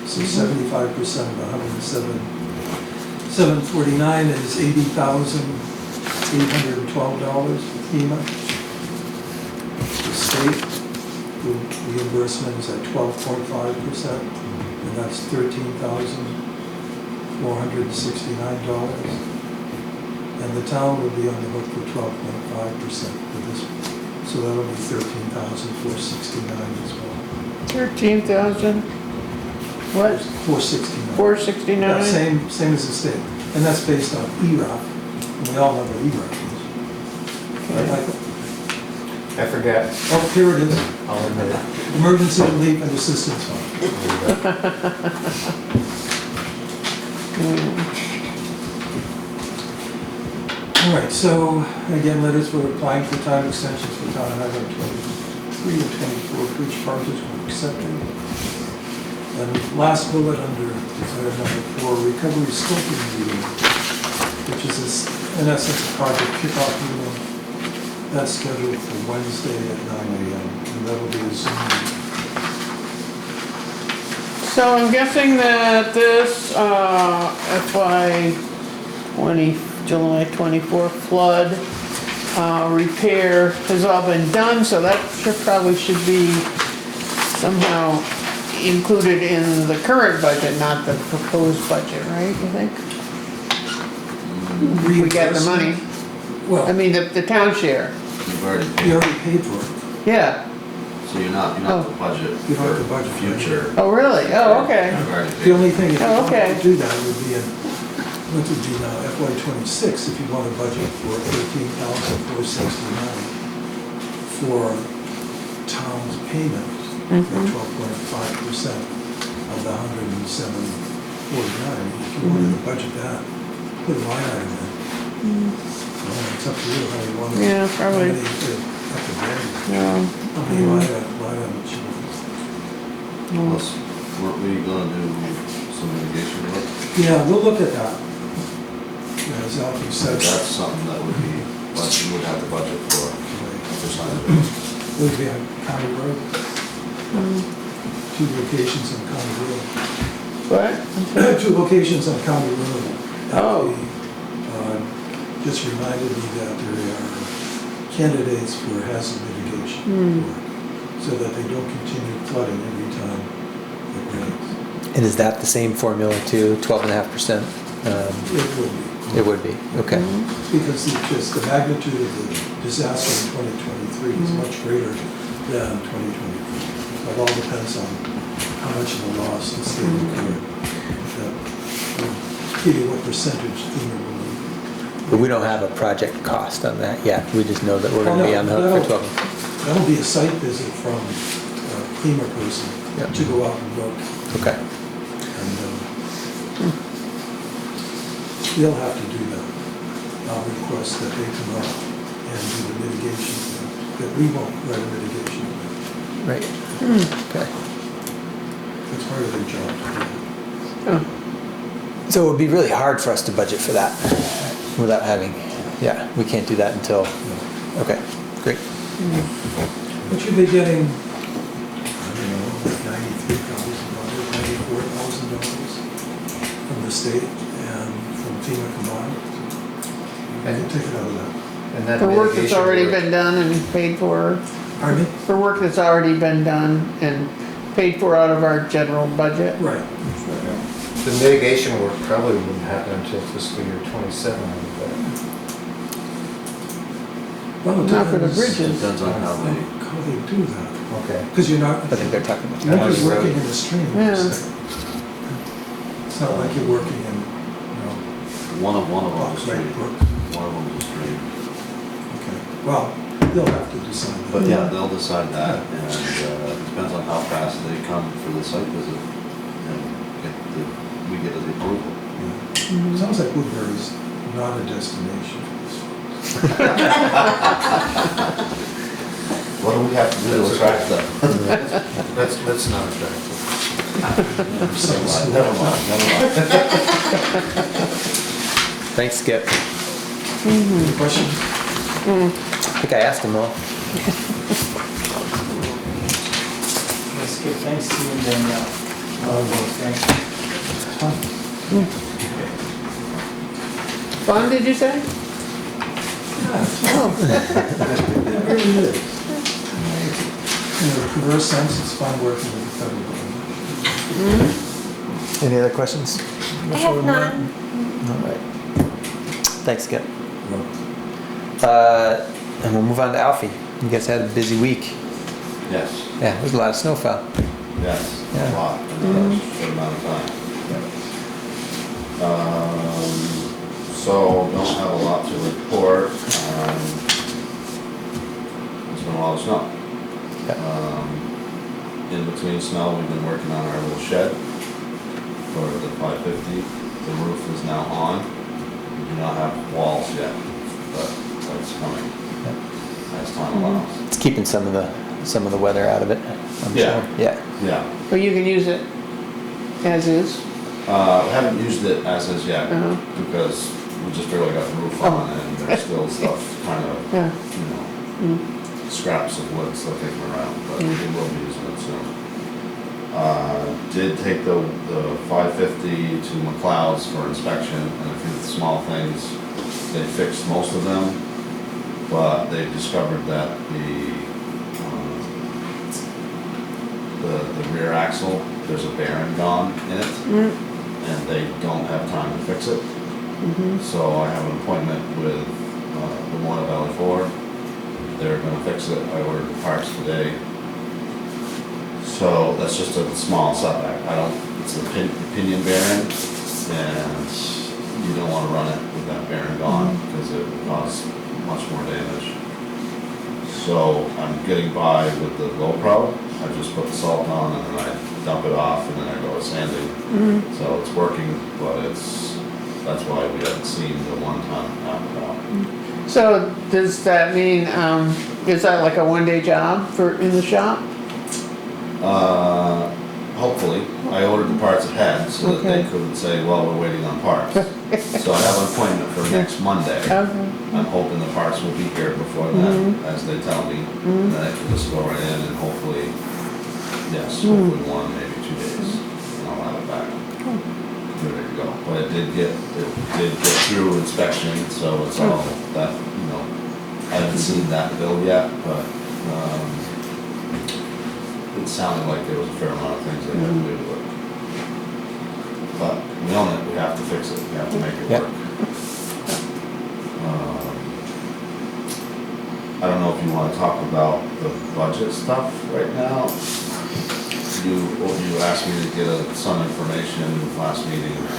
So 75% of 749 is $80,812 for FEMA. The state reimbursement is at 12.5%, and that's $13,469. And the town will be on the hook for 12.5% for this one. So that'll be $13,469 as well. 13,000? What? 469. 469? Yeah, same as the state. And that's based on ERAF. And we all know what ERAF is. Right, Michael? I forget. Oh, here it is. I'll admit it. Emergency Relief and Assistance Fund. All right, so again, letters for applying for time extensions for town highway 23 and 24 for each parties were accepted. And last bullet under item number 4, recovery scoping meeting, which is in essence a project kickoff meeting. That's scheduled for Wednesday at 9 a.m. and that'll be a Zoom meeting. So I'm guessing that this FY July 24 flood repair has all been done, so that probably should be somehow included in the current budget, not the proposed budget, right, you think? We got the money. Well, I mean, the town share. You've already you paid, already paid for it. Yeah. so you're not the budget You don't have for the budget for it. future. Oh, really? Oh, okay. You've already The paid. only thing, if you Oh, wanted okay. to do that would be what would be now FY '26, if you want a budget for $13,469 for town's payment at 12.5% of the $107.49. If you wanted to budget that, put a line item in. Well, it's up to you how you want to. Yeah, probably. At the very, Yeah. how many line items you want. Plus, weren't we gonna do some mitigation work? Yeah, we'll look at that. As Alfie said. That's something that would be, but you would have the budget for side of it. Would be on County Road. 2 locations on County Road. What? 2 locations on County Road. At Oh. the just reminded me that there are candidates for hazard mitigation work, so that they don't continue flooding every time it rains. And is that the same formula too, 12.5%? It would be. It would be, okay. Because just the magnitude of the disaster in 2023 is much greater than 2024. It all depends on how much of a loss the state incurred. That will give you what percentage FEMA will need. But we don't have a project cost on that yet. We just know that we're gonna be on the hook for 12. That'll be a site visit from a FEMA person Yep. to go out and look. Okay. And they'll have to do that. I'll request that they come out and do the mitigation, that we won't write a mitigation. Right. Okay. That's part of their job to do. So it would be really hard for us to budget for that without having, yeah, we can't do that until, okay, great. But you'll be getting, I don't know, like $93,000, $94,000 from the state and from FEMA combined. And you take it out of that. And that For work that's mitigation already work- been done and paid for, Pardon me? for work that's already been done and paid for out of our general budget. Right. The mitigation work probably wouldn't happen until fiscal year 27, I would bet. Well, it Not for the depends bridges. Depends on how they, how they do that. Okay. Because you're not, I think they're talking about. you're not just working in the stream. Yeah. It's not like you're working in, you know, one of them is Fox Lake street. Brook. One of them is street. Okay. Well, they'll have to decide that. But yeah, they'll decide that, and it depends on how fast they come for the site visit and we get the approval. Yeah. Sounds like Woodbury's not a destination for this. What do we have to do to attract them? That's not attractive. Never mind. Thanks, Skip. Any questions? I think I asked them all. Let's give thanks to you and Danielle. Thank you. Fun, did you say? It really is. In a perverse sense, it's fun working with the federal government. Any other questions? I have none. All right. Thanks, Skip. Well, And we'll move on to Alfie. You guys had a busy week. Yes, Yeah, there's a lot of snowfall. yes, Yeah. a lot, in a short amount of time. So, don't have a lot to report. It's been a lot of snow. In between snow, we've been working on our little shed for the 550. The roof is now on. We do not have walls yet, but that's coming as time allows. It's keeping some of the weather out of it, I'm Yeah. sure. Yeah. Yeah, But you can use it as is. we haven't used it as is yet because we just barely got the roof on and there's still stuff kind of, Yeah. you know, scraps of wood still kicking around, but we will be using it soon. Did take the 550 to McLeod's for inspection and a few small things. They fixed most of them, but they discovered that the rear axle, there's a bearing gone in it, and they don't have time to fix it. So I have an appointment with the one at Valley Ford. They're gonna fix it. I ordered the parts today. So that's just a small setback. It's the pinion bearing, and you don't wanna run it with that bearing gone, because it will cause much more damage. So I'm getting by with the GoPro. I just put the salt on and then I dump it off and then I go to sanding. So it's working, but that's why we haven't seen the 1 ton out and out. So does that mean, is that like a one-day job in the shop? Hopefully, I ordered the parts ahead so that they Okay. couldn't say, well, we're waiting on parts. So I have an appointment for next Monday. Okay. I'm hoping the parts will be here before then, as they tell me. And then I can just go right in and hopefully, hopefully 1, maybe 2 days, and I'll have it back. Ready to go. But it did get through inspection, so it's all that, you know, I haven't seen that bill yet, but, it sounded like there was a fair amount of things they had to do to it. But we own it, we have to fix it, we have to make it Yep. work. I don't know if you wanna talk about the budget stuff right now. You asked me to get some information last meeting, and I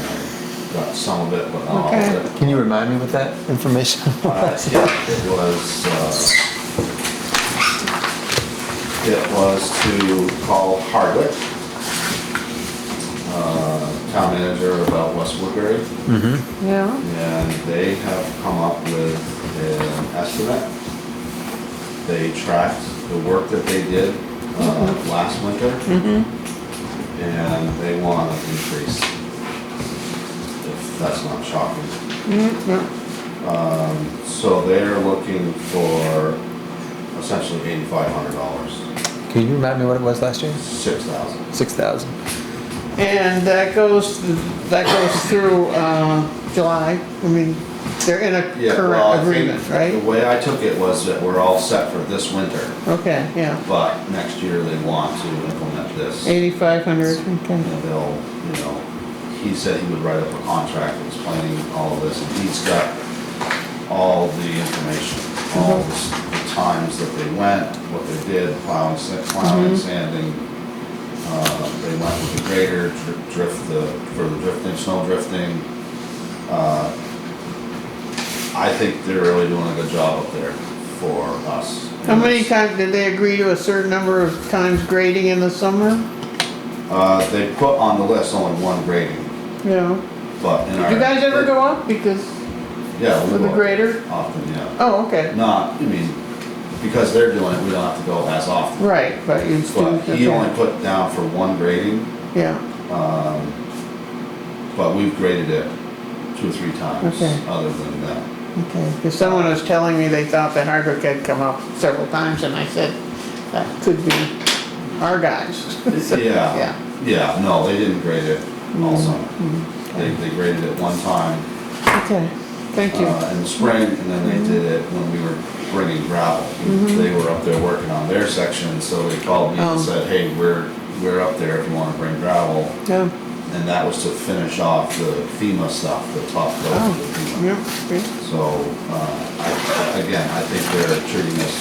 got some of it, but not all of Okay. it. Can you remind me what that information was? Yeah, it was to call Hardwick, town manager about West Woodbury, Mm-hmm. Yeah, and they have come up with an estimate. They tracked the work that they did, last winter, and they want an increase, if that's not shocking. So they're looking for essentially $8,500, Can you remind me what it was last year? 6,000. 6,000. and that goes through, July, I mean, they're in a Yeah, well, I current think agreement, right? The way I took it was that we're all set for this winter, Okay, yeah, but next year they want to implement this. 8,500, okay. And they'll, you know, he said he would write up a contract explaining all of this, and he's got all the information, all the times that they went, what they did, plowing, sanding. They went with the grader, for the drifting, snow drifting. I think they're really doing a good job up there for us. How many times, did they agree to a certain number of times grading in the summer? They put on the list only one grading, Yeah. but in our. Did you guys ever go up because, Yeah, we with the go grader? often, yeah. Oh, okay, Not, I mean, because they're doing it, we don't have to go as often. right, but you still, But he only okay, put down for one grading, yeah, but we've graded it 2 or 3 times, Okay. other than that. okay. Because someone was telling me they thought that Hardwick had come up several times, and I said, that could be our guys. Yeah, yeah, no, they didn't grade it all summer. They graded it one time, Okay, thank you. in the spring, and then they did it when we were bringing gravel. They were up there working on their section, so they called me and Oh. said, hey, we're up there if you wanna bring gravel. Yeah, And that was to finish off the FEMA stuff, the top coat oh, of the FEMA. yeah, yeah. So, again, I think they're treating us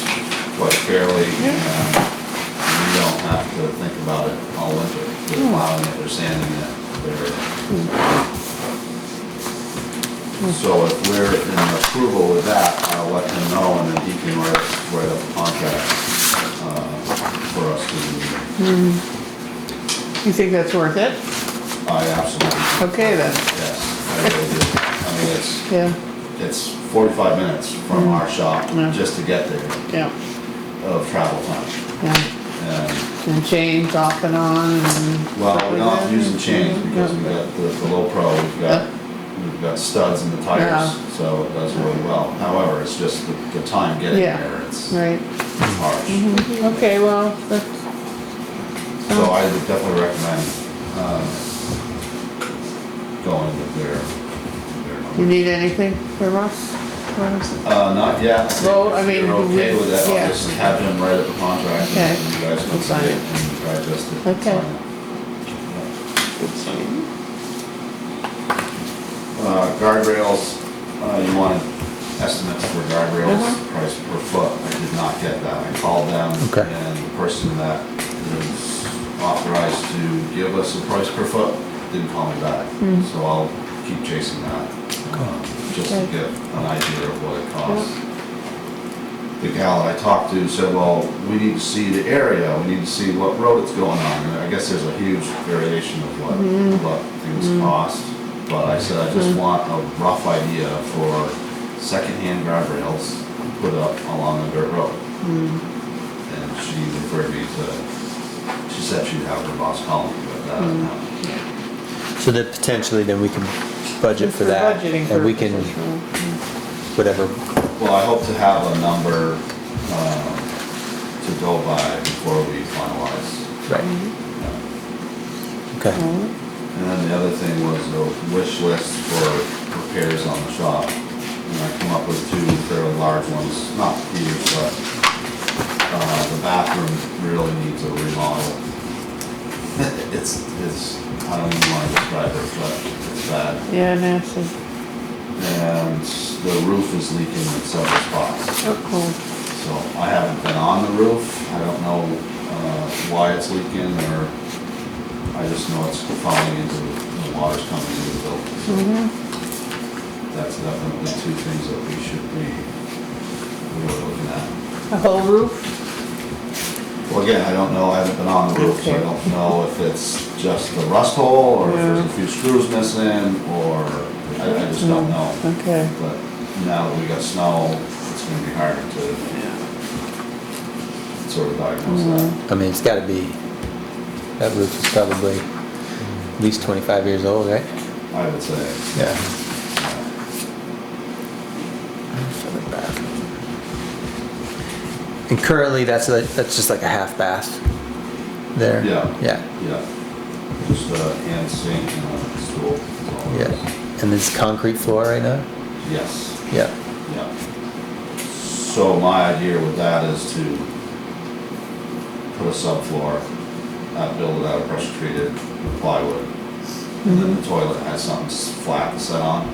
quite fairly, and we don't have to think about it all winter. They're plowing it, they're sanding it, So if we're in approval with that, I'll let him know, and then he can write up a contract, for us to, You think that's worth it? I absolutely. Okay then, Yes, I really do. I mean, yeah, it's 45 minutes from our shop Yeah. just to get there yeah, of travel time. yeah. And, And chains off and on and. well, stuff we're like not that? using chains because we Yeah. got the low pro, we've got studs in the tires, Yeah. so it does really well. However, it's just the time getting Yeah. there, it's Right, harsh. okay, well, that's, So I would definitely recommend, going with their you number. need anything from us? Not yet. Well, I mean, If you're okay with that, yeah. I'll just have him write up a contract, Okay. and you guys can We'll sign sign it it. and digest it. and Okay. sign it. Guardrails, you wanted estimates for guardrails, price per foot. I did not get that. I called them, Okay. and the person that is authorized to give us a price per foot didn't call me back. So I'll keep chasing that, just to Okay. get an idea of what it costs. The gal that I talked to said, well, we need to see the area, we need to see what road it's going on. And I guess there's a huge variation of what things cost. But I said, I just want a rough idea for secondhand guardrails put up along a dirt road. And she referred me to, she said she'd have her boss call me, but that hasn't happened. So that potentially then we can budget for For that, budgeting and we can, purposes, whatever, Well, I hope to have a number to go by before we finalize. right, okay. And then the other thing was a wish list for repairs on the shop. And I come up with 2 fairly large ones, not huge, but the bathroom really needs a remodel. It's, I don't even want to describe it, but it's bad. Yeah, nasty. And the roof is leaking in several spots. Oh, cool. So I haven't been on the roof. I don't know why it's leaking, or I just know it's falling into the water's coming into the building. So that's definitely 2 things that we should be really looking at. A whole roof? Well, again, I don't know. I haven't been on the roof, so I Okay. don't know if it's just the rust hole, or if there's a few screws missing, or I just don't know. Okay. But now that we got snow, it's gonna be harder to sort of diagnose that. I mean, it's gotta be, that roof is probably at least 25 years old, right? I would say. Yeah. And currently, that's just like a half bath there? Yeah. Yeah, Yeah. Just a hand sink and a stool. that's all it is. yeah. And there's concrete floor right now? Yes, Yeah. yeah. So my idea with that is to put a subfloor, build it out of pressure treated with plywood. And then the toilet has something flat to set on.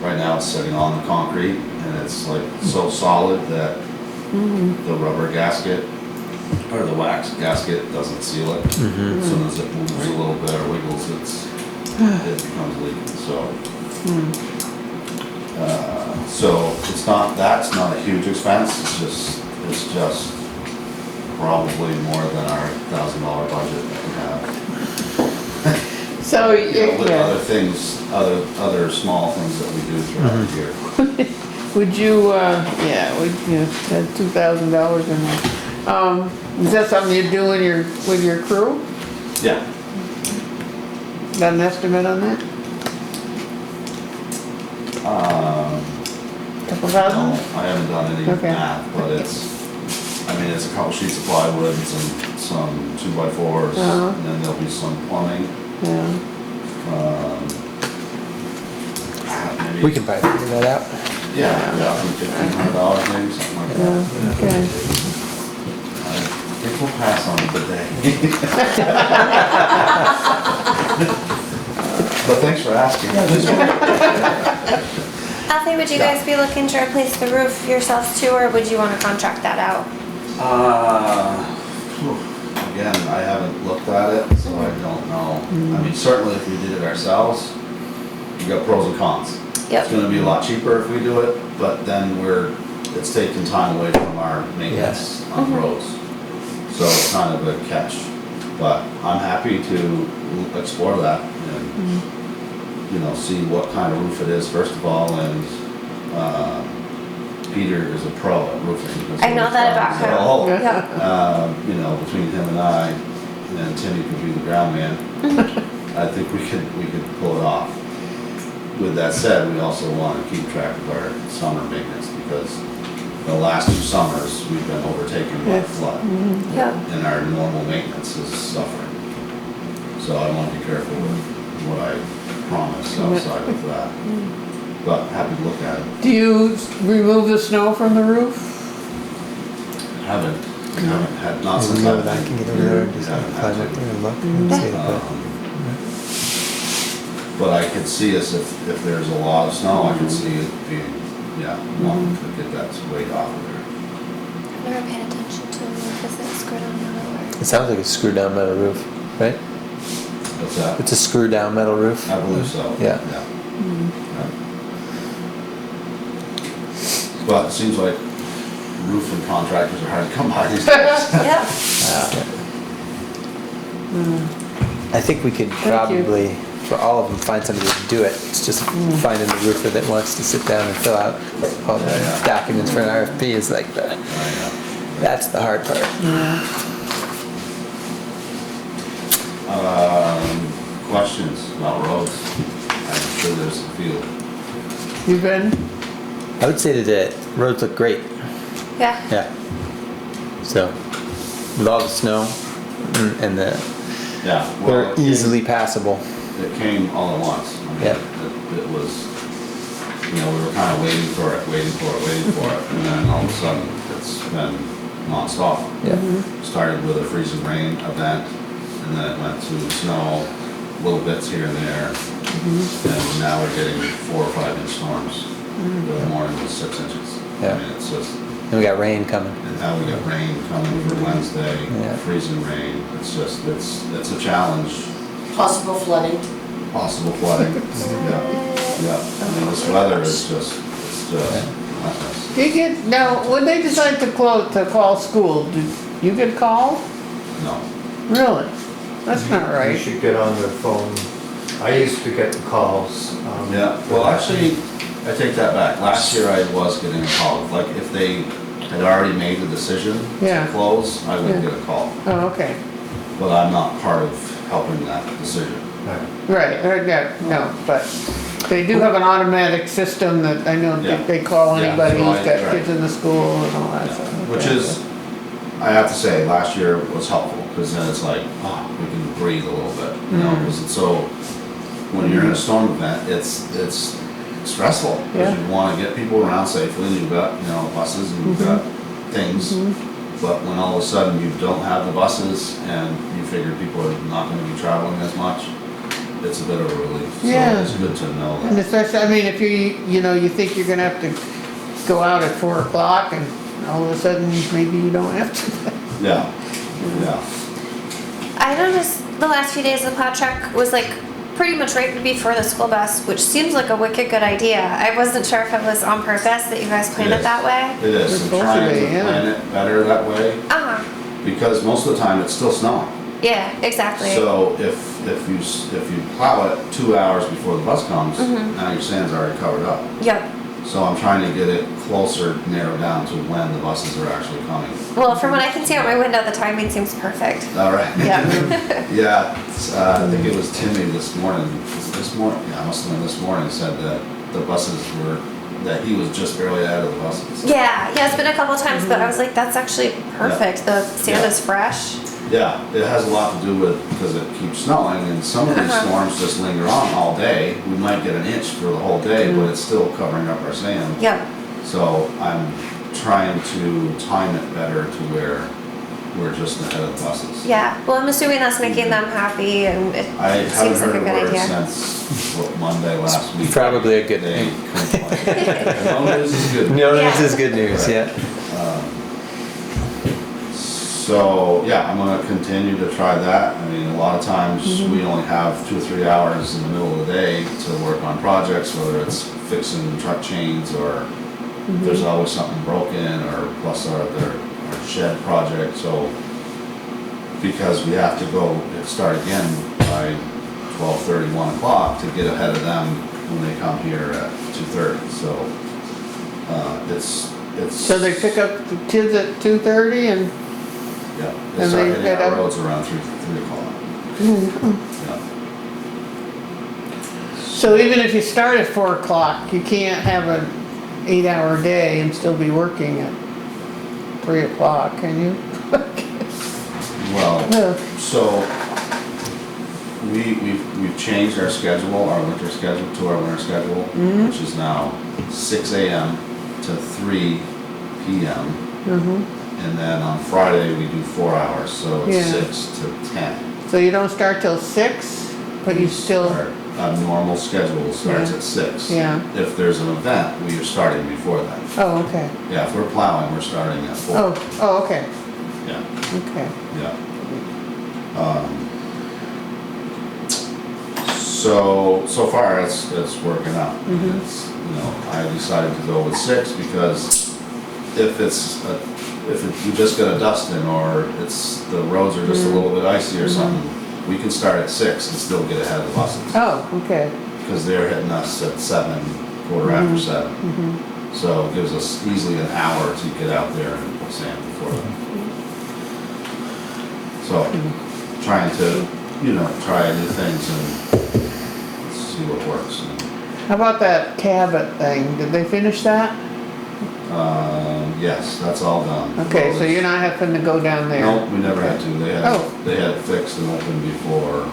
Right now it's sitting on the concrete, and it's like so solid that the rubber gasket or the wax gasket doesn't seal it. As soon as it moves a little bit or wiggles, it becomes leaking. So that's not a huge expense. It's just probably more than our $1,000 budget that we have. So, You know, with yeah. other things, other small things that we do throughout the year. Would you, had $2,000 in there. Is that something you do with your crew? Yeah. Got an estimate on that? Couple No, thousand? I haven't done any Okay. math, but it's a couple sheets of plywood and some 2x4s, Uh-huh. and then there'll be some plumbing. Yeah. Maybe, We can probably figure that out. yeah, $1,500 maybe, something like that. Yeah, okay. I think we'll pass on it today. But thanks for asking. Alfie, would you guys be looking to replace the roof yourselves too, or would you want to contract that out? Again, I haven't looked at it, so I don't know. I mean, certainly if we did it ourselves, we got pros and cons. Yep. It's gonna be a lot cheaper if we do it, but then it's taking time away from our maintenance on roads. So it's kind of a catch. But I'm happy to explore that and, see what kind of roof it is first of all, and, Peter is a pro at roofing. I know that about him. So, Yeah. between him and I, and Timmy could be the ground man, I think we could pull it off. With that said, we also want to keep track of our summer maintenance, because the last 2 summers, we've been overtaken by flood, Yep. and our normal maintenance is suffering. So I want to be careful with what I promise outside of that. But happy to look at it. Do you remove the snow from the roof? Haven't had, not since Go I've back and been. get over there and just Haven't had climb to. up there and look and see it. But I could see us, if there's a lot of snow, I could see it being, wanting to get that weight off of there. I've never paid attention to a roof. Is it screwed on metal It sounds like a screw down metal roof, right? What's that? It's a screw down metal roof. I believe so. Yeah. Yeah. But it seems like roofing contractors are hard to come by these days. or? Yep. I think we could you. probably, for all of them, find somebody to do it. It's just finding the roofer that wants to sit down and fill out all the Yeah. documents for an RFP is like that's the hard part. Questions about roads? I'm sure there's a few. You been? I would say that the roads look great. Yeah. Yeah. So, with all the snow and Yeah. they're easily passable. it came all at once. I mean, Yeah. it was, you know, we were kind of waiting for it, and then all of a sudden, it's been nonstop. Yeah. Started with a freezing rain event, and then it went to snow, little bits here and there. And now we're getting 4 or 5 inch storms. The morning was 6 inches. Yeah. I mean, it's just, And we got rain coming. and now we got rain coming for Wednesday, Yeah. freezing rain. It's just, it's a challenge. Possible flooding. Possible flooding. Yeah, yeah. I mean, this weather is just, it's just, relentless. Do you get, now, when they decide to call school, do you get called? No. Really? That's not You right. should get on the phone. I used to get the calls. Yeah, well, actually, I take that back. Last year I was getting a call. Like, if they had already made the decision Yeah. to close, I would Yeah. get a call. Oh, okay. But I'm not part of helping that decision. Right, yeah, no, but they do have an automatic system that I know Yeah. they call Yeah, anybody so who's got right. kids in the school and all that Yeah. stuff. Which is, I have to say, last year was helpful, because then it's like, oh, we can breathe a little bit, you know, because it's so, when you're in a storm event, it's stressful. Because Yeah. you want to get people around safely, and you've got, you know, buses, and you've got things. But when all of a sudden you don't have the buses, and you figure people are not gonna be traveling as much, it's a bit of a relief. Yeah. So it's good to know And that. especially, I mean, if you know, you think you're gonna have to go out at 4 o'clock and all of a sudden, maybe you don't have to. Yeah, yeah. I noticed the last few days the plow truck was like pretty much right before the school bus, which seems like a wicked good idea. I wasn't sure if it was on purpose that you guys planned it that way. It is, It's I'm supposed to trying be, to yeah. plan it better that way, Uh-huh, because most of the time it's still snowing. yeah, exactly. So if you plow it 2 hours before the bus comes, Mm-hmm. now your sand's already covered up. Yep. So I'm trying to get it closer, narrowed down to when the buses are actually coming. Well, from what I can see out my window, the timing seems perfect. All right. Yeah. Yeah, I think it was Timmy this morning, yeah, it must have been this morning, said that the buses were, that he was just barely out of the buses. Yeah, it's been a couple times, but I was like, that's actually perfect. The sand Yeah. is fresh. Yeah, it has a lot to do with, because it keeps snowing, and some of these Uh-huh. storms just linger on all day. We might get an inch for the whole day, but it's still covering up our sand. Yep. So I'm trying to time it better to where we're just ahead of the buses. Yeah. Well, I'm assuming that's making them happy, and it I haven't seems like heard a a good word idea. since, what, Monday last week. Probably a good They thing. complained. No news is good. No, Yeah. this is good news, yeah. So, yeah, I'm gonna continue to try that. I mean, a lot of times, we only have 2 or 3 hours in the middle of the day to work on projects, whether it's fixing truck chains, or there's always something broken, or plus our shed project, so, because we have to go start again by 12:30, 1 o'clock to get ahead of them when they come here at 2:30, so, it's. So they pick up the kids at 2:30 and, Yeah, And they start they hitting head our up? roads around 3 o'clock. Yeah. so even if you start at 4 o'clock, you can't have an 8-hour day and still be working at 3 o'clock, can you? Well, No. so we've changed our schedule, our winter schedule to our winter schedule, which is now 6 a.m. to 3 p.m. And then on Friday, we do 4 hours, so it's Yeah. 6 to 10. So you don't start till 6, but you still, Our normal schedule starts Yeah. at 6. Yeah. If there's an event, we are starting before then. oh, okay. Yeah, if we're plowing, we're starting at 4. Oh, okay, Yeah. okay. Yeah. So far it's working out. It's, you know, I decided to go with 6 because if you just got a dusting, or the roads are just a little bit icy or something, we can start at 6 and still get ahead of the buses. Oh, okay. Because they're hitting us at 7, quarter after 7. So it gives us easily an hour to get out there and put sand before them. So, trying to, you know, try new things and see what works. How about that Cabot thing? Did they finish that? Yes, that's all done. Okay, so you're not having to go down there? Nope, we never had to. Oh. They had it fixed and open before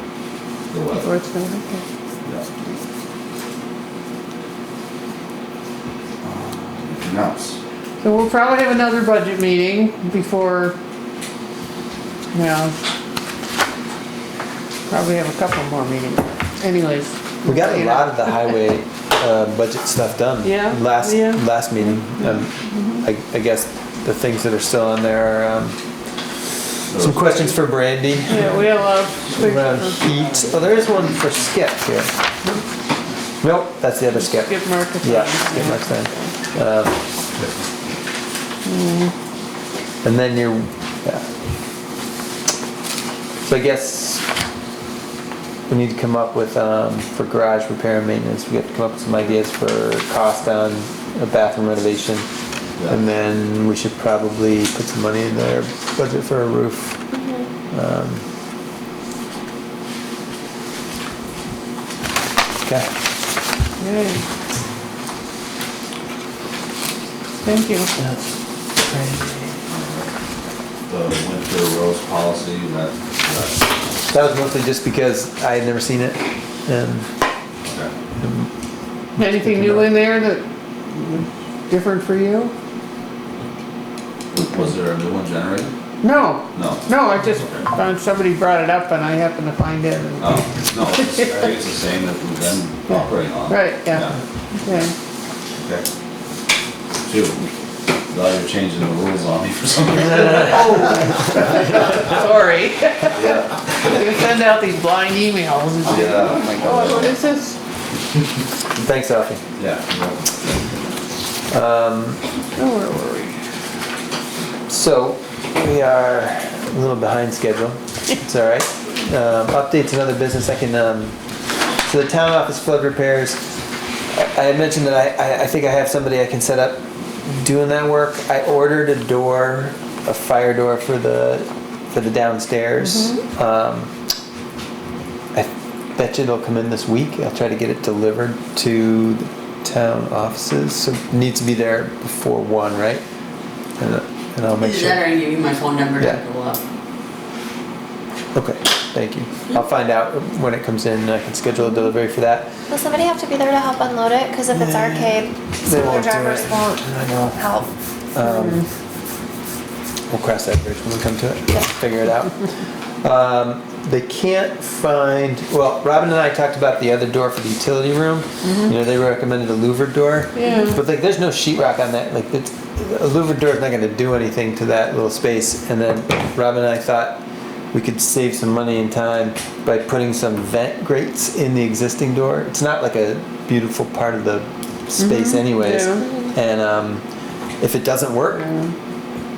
the Before it's gonna happen. Anything else? So we'll probably have another budget meeting before, well, probably have a couple more meetings. Anyways. We got a lot of the highway budget stuff done. Yeah, Last yeah. meeting. I guess the things that are still on there are some questions for Brandy Yeah, we have a lot of. around heat. Oh, there is one for Skip here. Nope, that's the other Skip. Skip market. Yeah, Skip next time. And then yeah. So I guess we need to come up with, for garage repair and maintenance, we have to come up with some ideas for cost on a bathroom renovation. Yeah. And then we should probably put some money in their budget for a roof. Okay. Yay. Thank you. The winter rose policy, That was mostly just because I had never seen it, and okay. Anything new in there that different for you? Was there a new one generated? No, No. I just found somebody brought it up and I happened to find it. and- Oh, no, I think it's the same that we've been operating on. Right, yeah. Okay. Okay. Two, now you're changing the rules on me for some reason. Sorry. Yeah. You send out these blind emails. and say, Yeah. Oh my God, what is this? thanks, Alfie. Yeah. Oh, where were we? So, we are a little behind schedule. It's all right. Updates and other business. I can, so the town office flood repairs, I had mentioned that I think I have somebody I can set up doing that work. I ordered a door, a fire door for the downstairs. I bet you it'll come in this week. I'll try to get it delivered to the town offices. So it needs to be there before 1, right? And I'll make Is sure. that or I can give you my phone number to Yeah. go up? Okay, thank you. I'll find out when it comes in, and I can schedule a delivery for that. Will somebody have to be there to help unload it? Because if it's arcade, some of the won't do drivers it. won't I know. help. We'll cross that bridge when we come to it, figure it out. They can't find, well, Robin and I talked about the other door for the utility room. You know, they recommended a louvered door. Yeah. But like, there's no sheetrock on that, like, a louvered door is not gonna do anything to that little space. And then Robin and I thought we could save some money and time by putting some vent grates in the existing door. It's not like a beautiful part of the space anyways. Yeah. And if it doesn't work, I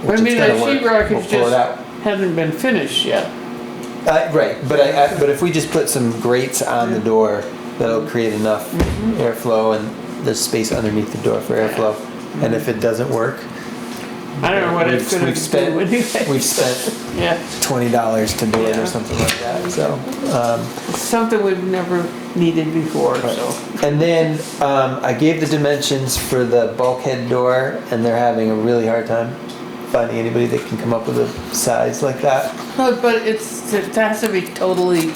which mean, it's that gonna work, sheetrock we'll is pull it out. just, hasn't been finished yet. Right, but but if we just put some grates on the door, that'll create enough airflow, and there's space underneath the door for airflow. And if it doesn't work, I don't know what it's gonna we've spent do anyway. we've spent Yeah, $20 to do it Yeah. or something like that. So, it's something we've never needed before, so. and then I gave the dimensions for the bulkhead door, and they're having a really hard time finding anybody that can come up with a size like that. But it has to be totally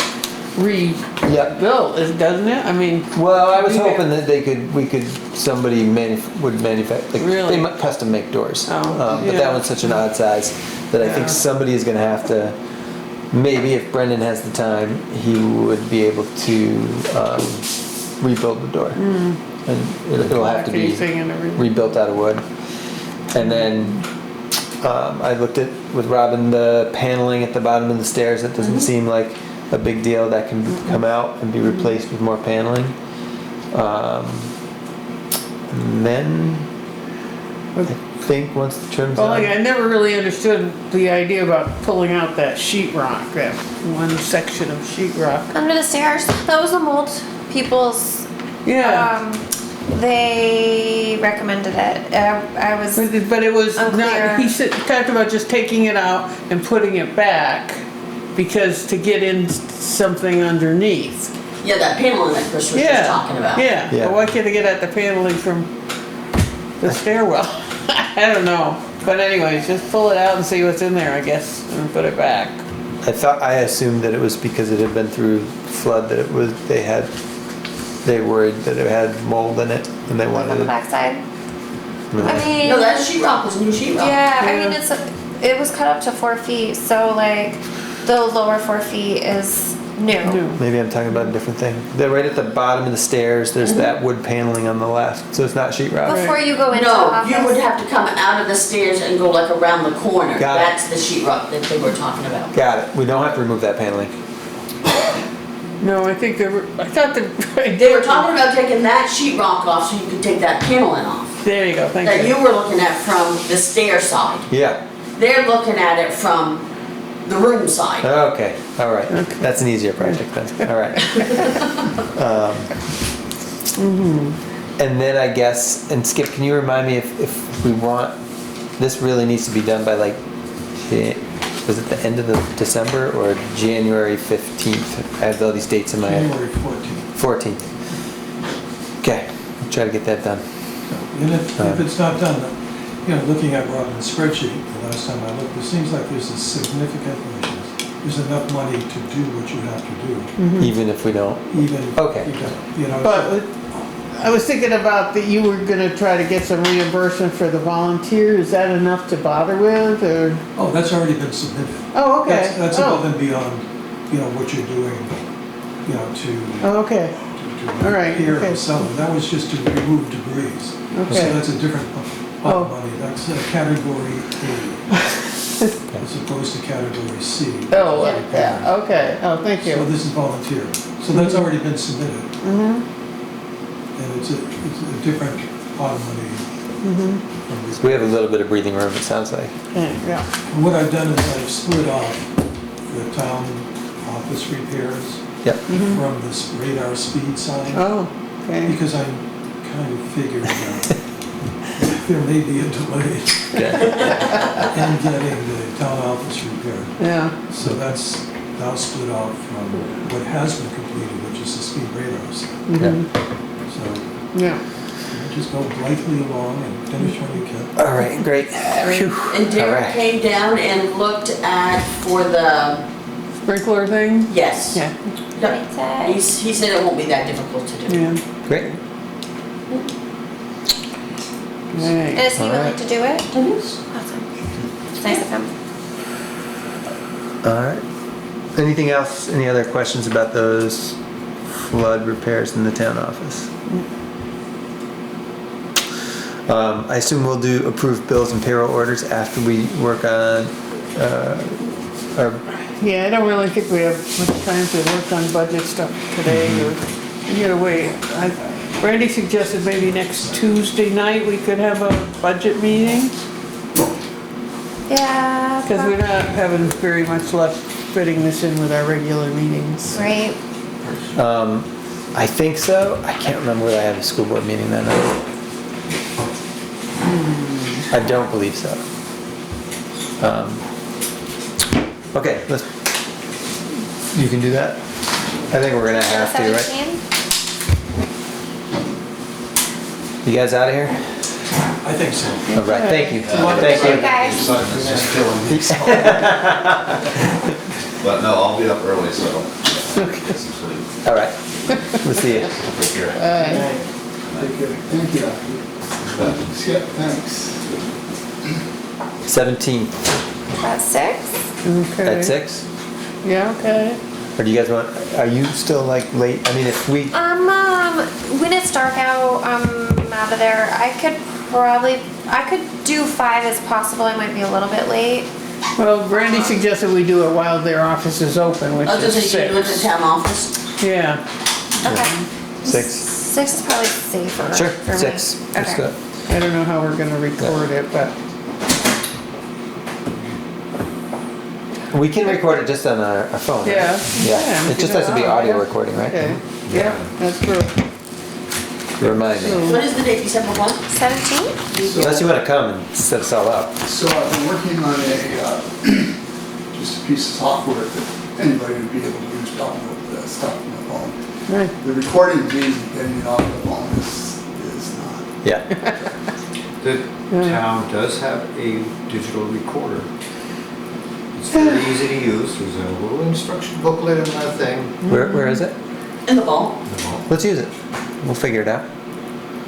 Yep. rebuilt, doesn't it? I mean, Well, I was We hoping that somebody would manufacture, like, Really? they might custom make doors. Oh, But yeah. that one's such an odd size that I Yeah. think somebody is gonna have to, maybe if Brendan has the time, he would be able to, rebuild the door. And it'll have to be casing and everything. rebuilt out of wood. And then, I looked at, with Robin, the paneling at the bottom of the stairs, that doesn't seem like a big deal, that can come out and be replaced with more paneling. And then, I think once the trim's Well, like, on, I never really understood the idea about pulling out that sheetrock, that one section of sheetrock. Under the stairs, that was the mold people's, Yeah, they recommended it. I was, but it was Unclear. not, he talked about just taking it out and putting it back, because to get in something underneath. Yeah, that paneling that Chris was just Yeah, talking about. yeah, Yeah. but why can't they get at the paneling from the stairwell? I don't know, but anyways, just pull it out and see what's in there, I guess, and put it back. I assumed that it was because it had been through flood that it was, they worried that it had mold in it and they Like wanted on the it. backside. No. I mean, No, that sheetrock was new sheetrock. yeah, I Yeah. mean, it was cut up to 4 feet, so like the lower 4 feet is new. New. Maybe I'm talking about a different thing. They're right at the bottom of the stairs. There's that wood paneling on the left, so it's not sheetrock. Before you go into the No, office. you would have to come out of the stairs and go like around the corner. Got it. That's the sheetrock that they were talking about. Got it. We don't have to remove that paneling. No, I think I thought They were talking about taking that sheetrock off so you could take that paneling off. There you go, thank That you. you were looking at from the stair side. Yeah. They're looking at it from the room side. Okay. All right. That's an easier project then. All right. And then I guess, and Skip, can you remind me if we want, this really needs to be done by like, was it the end of the December or January 15th? I have all these dates in my head. January 14th. 14th. Okay. I'll try to get that done. And if it's not done, you know, looking at Robin's spreadsheet, the last time I looked, it seems like there's a significant, there's enough money to do what you have to do, Even if we don't. even, Okay. you know. But I was thinking about that you were gonna try to get some reimbursement for the volunteer. Is that enough to bother with, or? Oh, that's already been submitted. Oh, okay. That's Oh. above and beyond, you know, what you're doing, you know, to. Oh, okay. to All right, repair okay. and sell them. That was just to remove debris. Okay. So that's a different pot Oh. of money. That's category A, as opposed to category C. Oh, yeah, okay. Oh, thank So you. this is volunteer. So that's already been submitted. Mm-hmm, And it's a different pot of money. mm-hmm. from this. We have a little bit of breathing room, it sounds like. Yeah. And what I've done is I've split off the town office repairs Yep. from this radar speed sign. Oh, okay. Because I kind of figured there may be a delay in getting the town office repaired. Yeah, So that's now split off from what has been completed, which is the speed radars. mhm, So yeah. just go blithely along and finish when you can. All right, great. Phew. And All Derek right. came down and looked at for the, Sprinkler thing? yes. Yeah, Yep. He said it won't be that difficult to do. yeah. Great. And Right. is he All willing right. to do it? Mhm. Awesome. It's nice of him. All right. Anything else? Any other questions about those flood repairs in the town office? I assume we'll do approved bills and payroll orders after we work on our. Yeah, I don't really think we have much time to work on budget stuff today, or, you gotta wait. Randy suggested maybe next Tuesday night we could have a budget meeting, Yeah. because we're not having very much luck fitting this in with our regular meetings. Right. I think so. I can't remember whether I have a school board meeting that night. I don't believe so. Okay, let's. You can do that. I think we're gonna have to, right? 17? You guys out of here? I think so. All right, thank you. Thank Thank you, you. guys. Son is just killing me. But no, I'll be up early, so get some sleep. All right, we'll see you. Take care. Take care. Thank you. Skip, thanks. 17th At 6? Okay. at 6? Yeah, okay. Or do you guys want, are you still like late? I mean, if we, When it's dark out, I'm out of there. I could do 5 as possible. I might be a little bit late. Well, Randy suggested we do it while their office is open, which I was is just saying, you do it at the 6. town office. Yeah, Okay. 6? 6 is probably safer. Sure, for me. 6. That's Okay. good. I don't know how we're gonna record it, but, We can record it just on our phone, right? yeah. Yeah, we it just can has to be do- audio yeah. recording, right? Okay, yeah, that's true. Remind me. What is the date, December what? 17? Unless you want to come and set us all up. So I've been working on just a piece of software that anybody would be able to use talking with stuff on the phone. Right. The recording is easy, getting it off the phone is not. Yeah. The town does have a digital recorder. It's very easy to use. There's a little instruction booklet in that thing. Where is it? In the ball. Let's use it. We'll figure it out.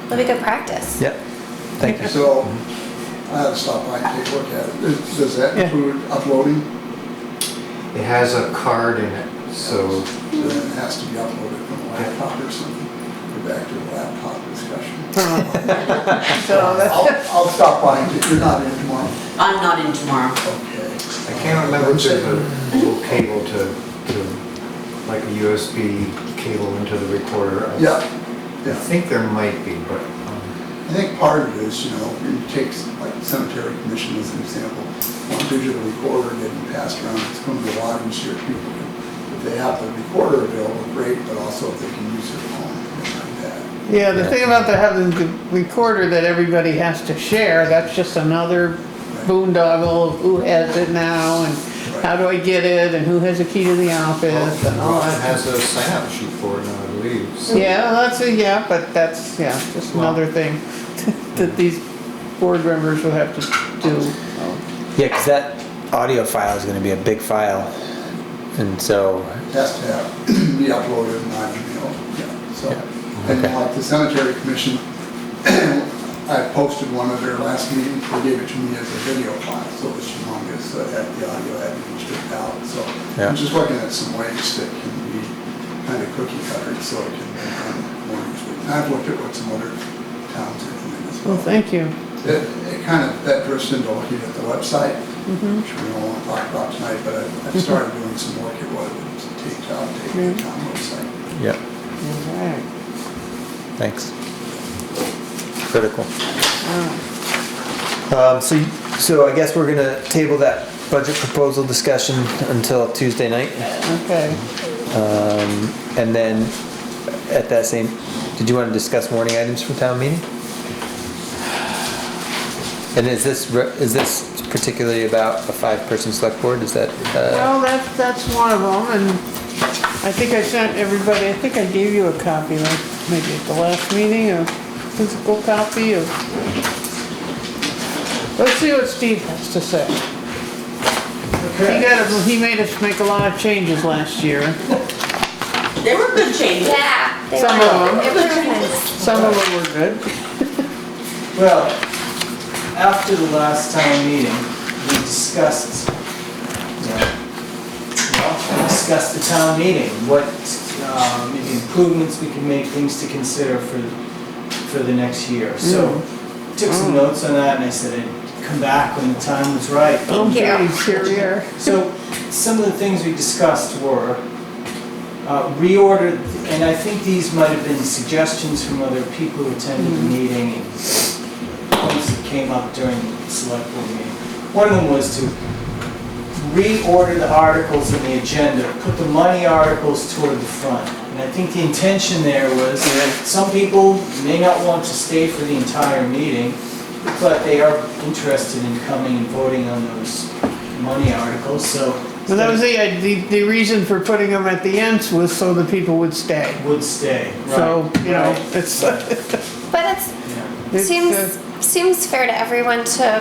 That'll be good practice. Yep. Thank you. So I had to stop by and take a look at it. Does that include uploading? It has a card in it, so Then it has to be uploaded from a laptop or something. We're back to the laptop discussion. So that's, I'll stop by and get, you're not in tomorrow? I'm not in tomorrow. Okay. I can't remember if there's a little cable to like a USB cable into the recorder. Yeah, I yeah. think there might be, but I think part of it is, you take like cemetery commission as an example. One digital recorder getting passed around, it's going to be a lot easier. People can, if they have the recorder available, great, but also if they can use their phone like that. yeah, the thing about the having the recorder that everybody has to share, that's just another boondoggle of who has it now and how do I get it and who has a key to the office and all Ron that. has a sign-up sheet for it now, I believe. So- Yeah, but that's, just another thing that these board members will have to do. Yeah, because that audio file is going to be a big file, and so It has to be uploaded and not emailed, yeah, so. Yeah, And okay. like the cemetery commission, I posted one of their last meetings, they gave it to me as a video file, so it was humongous, so the audio had to be stripped out, so. Yeah. I'm just looking at some ways that can be kind of cookie cuttered, so it can be done more easily. And I've looked at what some other towns are doing as well. Well, thank you. It kind of, that drifts into looking at the website, which we don't want to talk about tonight, but I've started doing some work at what it would take to update the town website. yeah. All right. Thanks. Critical. Oh. So I guess we're gonna table that budget proposal discussion until Tuesday night. Okay. And then at that same, did you want to discuss warning items for town meeting? And is this particularly about a 5-person select board? Is that, Well, that's one of them, and I think I sent everybody, I think I gave you a copy, like, maybe at the last meeting, a physical copy of... Let's see what Steve has to say. He made us make a lot of changes last year. They were good changes. Yeah, they Some were of them. improvements. Some of them were good. Well, after the last town meeting, we discussed, the town meeting, what maybe improvements we can make, things to consider for the next year. So, took some notes on that and I said I'd come back when the time was right. Okay, here we are. So, some of the things we discussed were reorder, and I think these might have been suggestions from other people who attended the meeting and points that came up during the select board meeting. One of them was to reorder the articles in the agenda, put the money articles toward the front. And I think the intention there was that some people may not want to stay for the entire meeting, but they are interested in coming and voting on those money articles, so. So that was the reason for putting them at the end was so that people would stay. Would stay, right. So, right, it's, right, But yeah. it's, seems fair to everyone to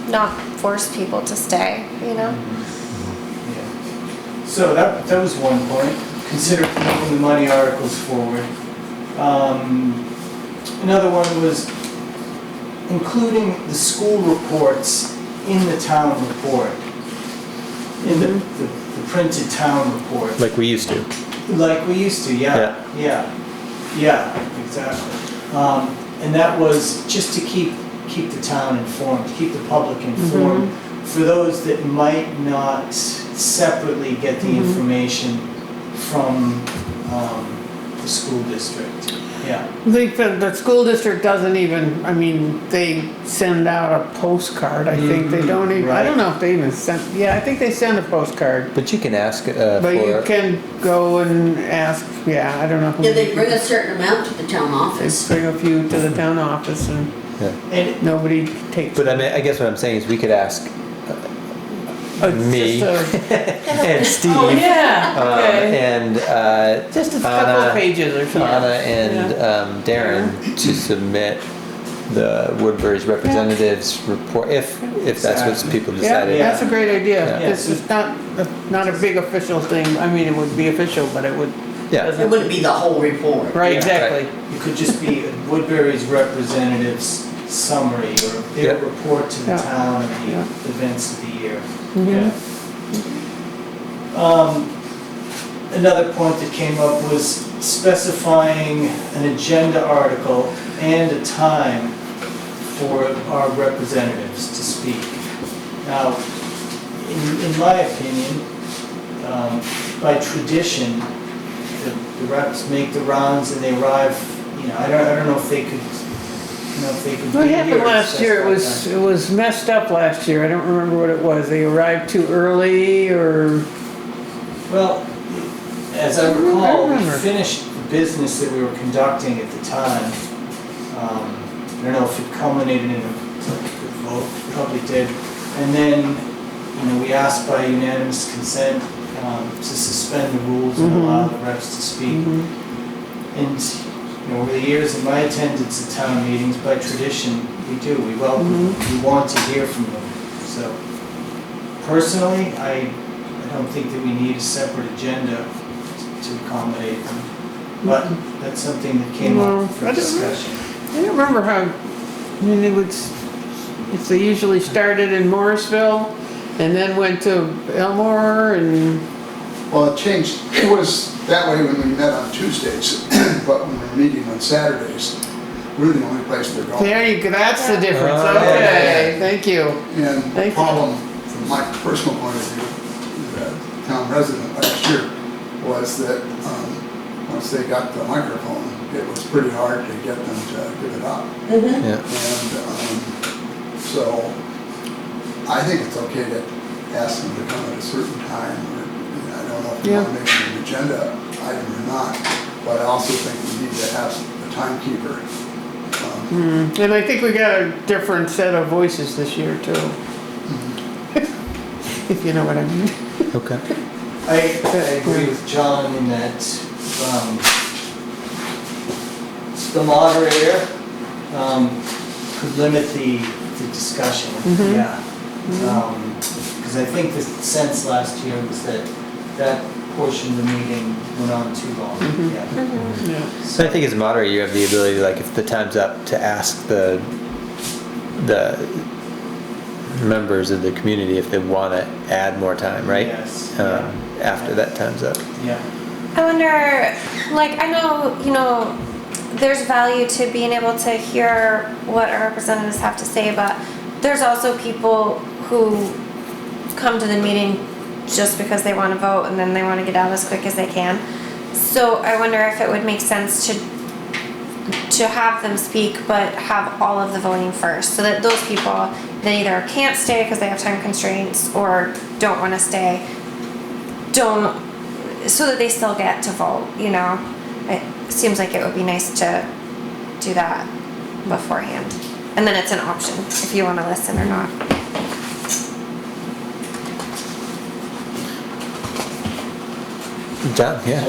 not force people to stay, Yeah. So that was one point. Consider moving the money articles forward. Another one was including the school reports in the town report, in the printed town report. like we used to? Like we used to, yeah, exactly. And that was just to keep the town informed, keep the public informed. For those that might not separately get the information from the school district, yeah. I think the school district doesn't even, they send out a postcard, I think, they don't even, I don't know if they even send, I think they send a postcard. But you can ask But you can go and ask, I don't know. who- Yeah, they bring a certain amount to the town They office. bring a few to the town office and And nobody takes. But I guess what I'm saying is we could ask me Just and Steve. Oh, yeah, okay. And just a couple Anna- of pages or something. Anna and Darren to submit the Woodbury's representatives report, if that's what people Yeah, decided. that's a great idea. Yeah. This is not a big official thing. I mean, it would be official, but it would. Yeah. It wouldn't be the whole report. Right, Yeah. exactly. It could just be Woodbury's representatives summary or their Yeah. report to the Yeah. town of the Yeah. events of the year. Mhm. Yeah. Another point that came up was specifying an agenda article and a time for our representatives to speak. Now, in my opinion, by tradition, the reps make the rounds and they arrive, I don't know if they could, What be happened here last year? It was messed up last year. I don't remember what it was. They arrived too early or, Well, as I recall, we remember. finished the business that we were conducting at the time. I don't know if it culminated in a vote, probably did. And then, we asked by unanimous consent to suspend the rules and allow the reps to speak. And, over the years in my attendance at town meetings, by tradition, we do, we welcome them, we want to hear from them. So personally, I don't think that we need a separate agenda to accommodate them. But that's something that came No, up for I don't know. discussion. I don't remember how, they usually started in Morrisville and then went to Elmore and, Well, it changed. It was that way when we met on Tuesdays, but when we were meeting on Saturdays, we were the only place they're going. there you go, that's the difference. Oh, Okay, thank you. And the Thank you. problem, from my personal point of view, as a town resident last year, was that once they got the microphone, it was pretty hard to get them to give it up. Yeah. And so I think it's okay to ask them to come at a certain time. Or, I don't know if you want to make it an agenda item or not, but I also think we need to have a timekeeper. And I think we got a different set of voices this year too. If you know what I mean. Okay. I agree with John in that the moderator could limit the discussion, yeah. Because I think the sense last year was that portion of the meeting went on too long, yeah. Yeah. So I think as a moderator, you have the ability, like, if the time's up, to ask the members of the community if they want to add more time, right? Yes. After that time's up. Yeah. I wonder, like, I know, there's value to being able to hear what our representatives have to say, but there's also people who come to the meeting just because they want to vote and then they want to get out as quick as they can. So I wonder if it would make sense to have them speak, but have all of the voting first, so that those people that either can't stay because they have time constraints or don't want to stay, so that they still get to vote, It seems like it would be nice to do that beforehand. And then it's an option if you want to listen or not. John, yeah.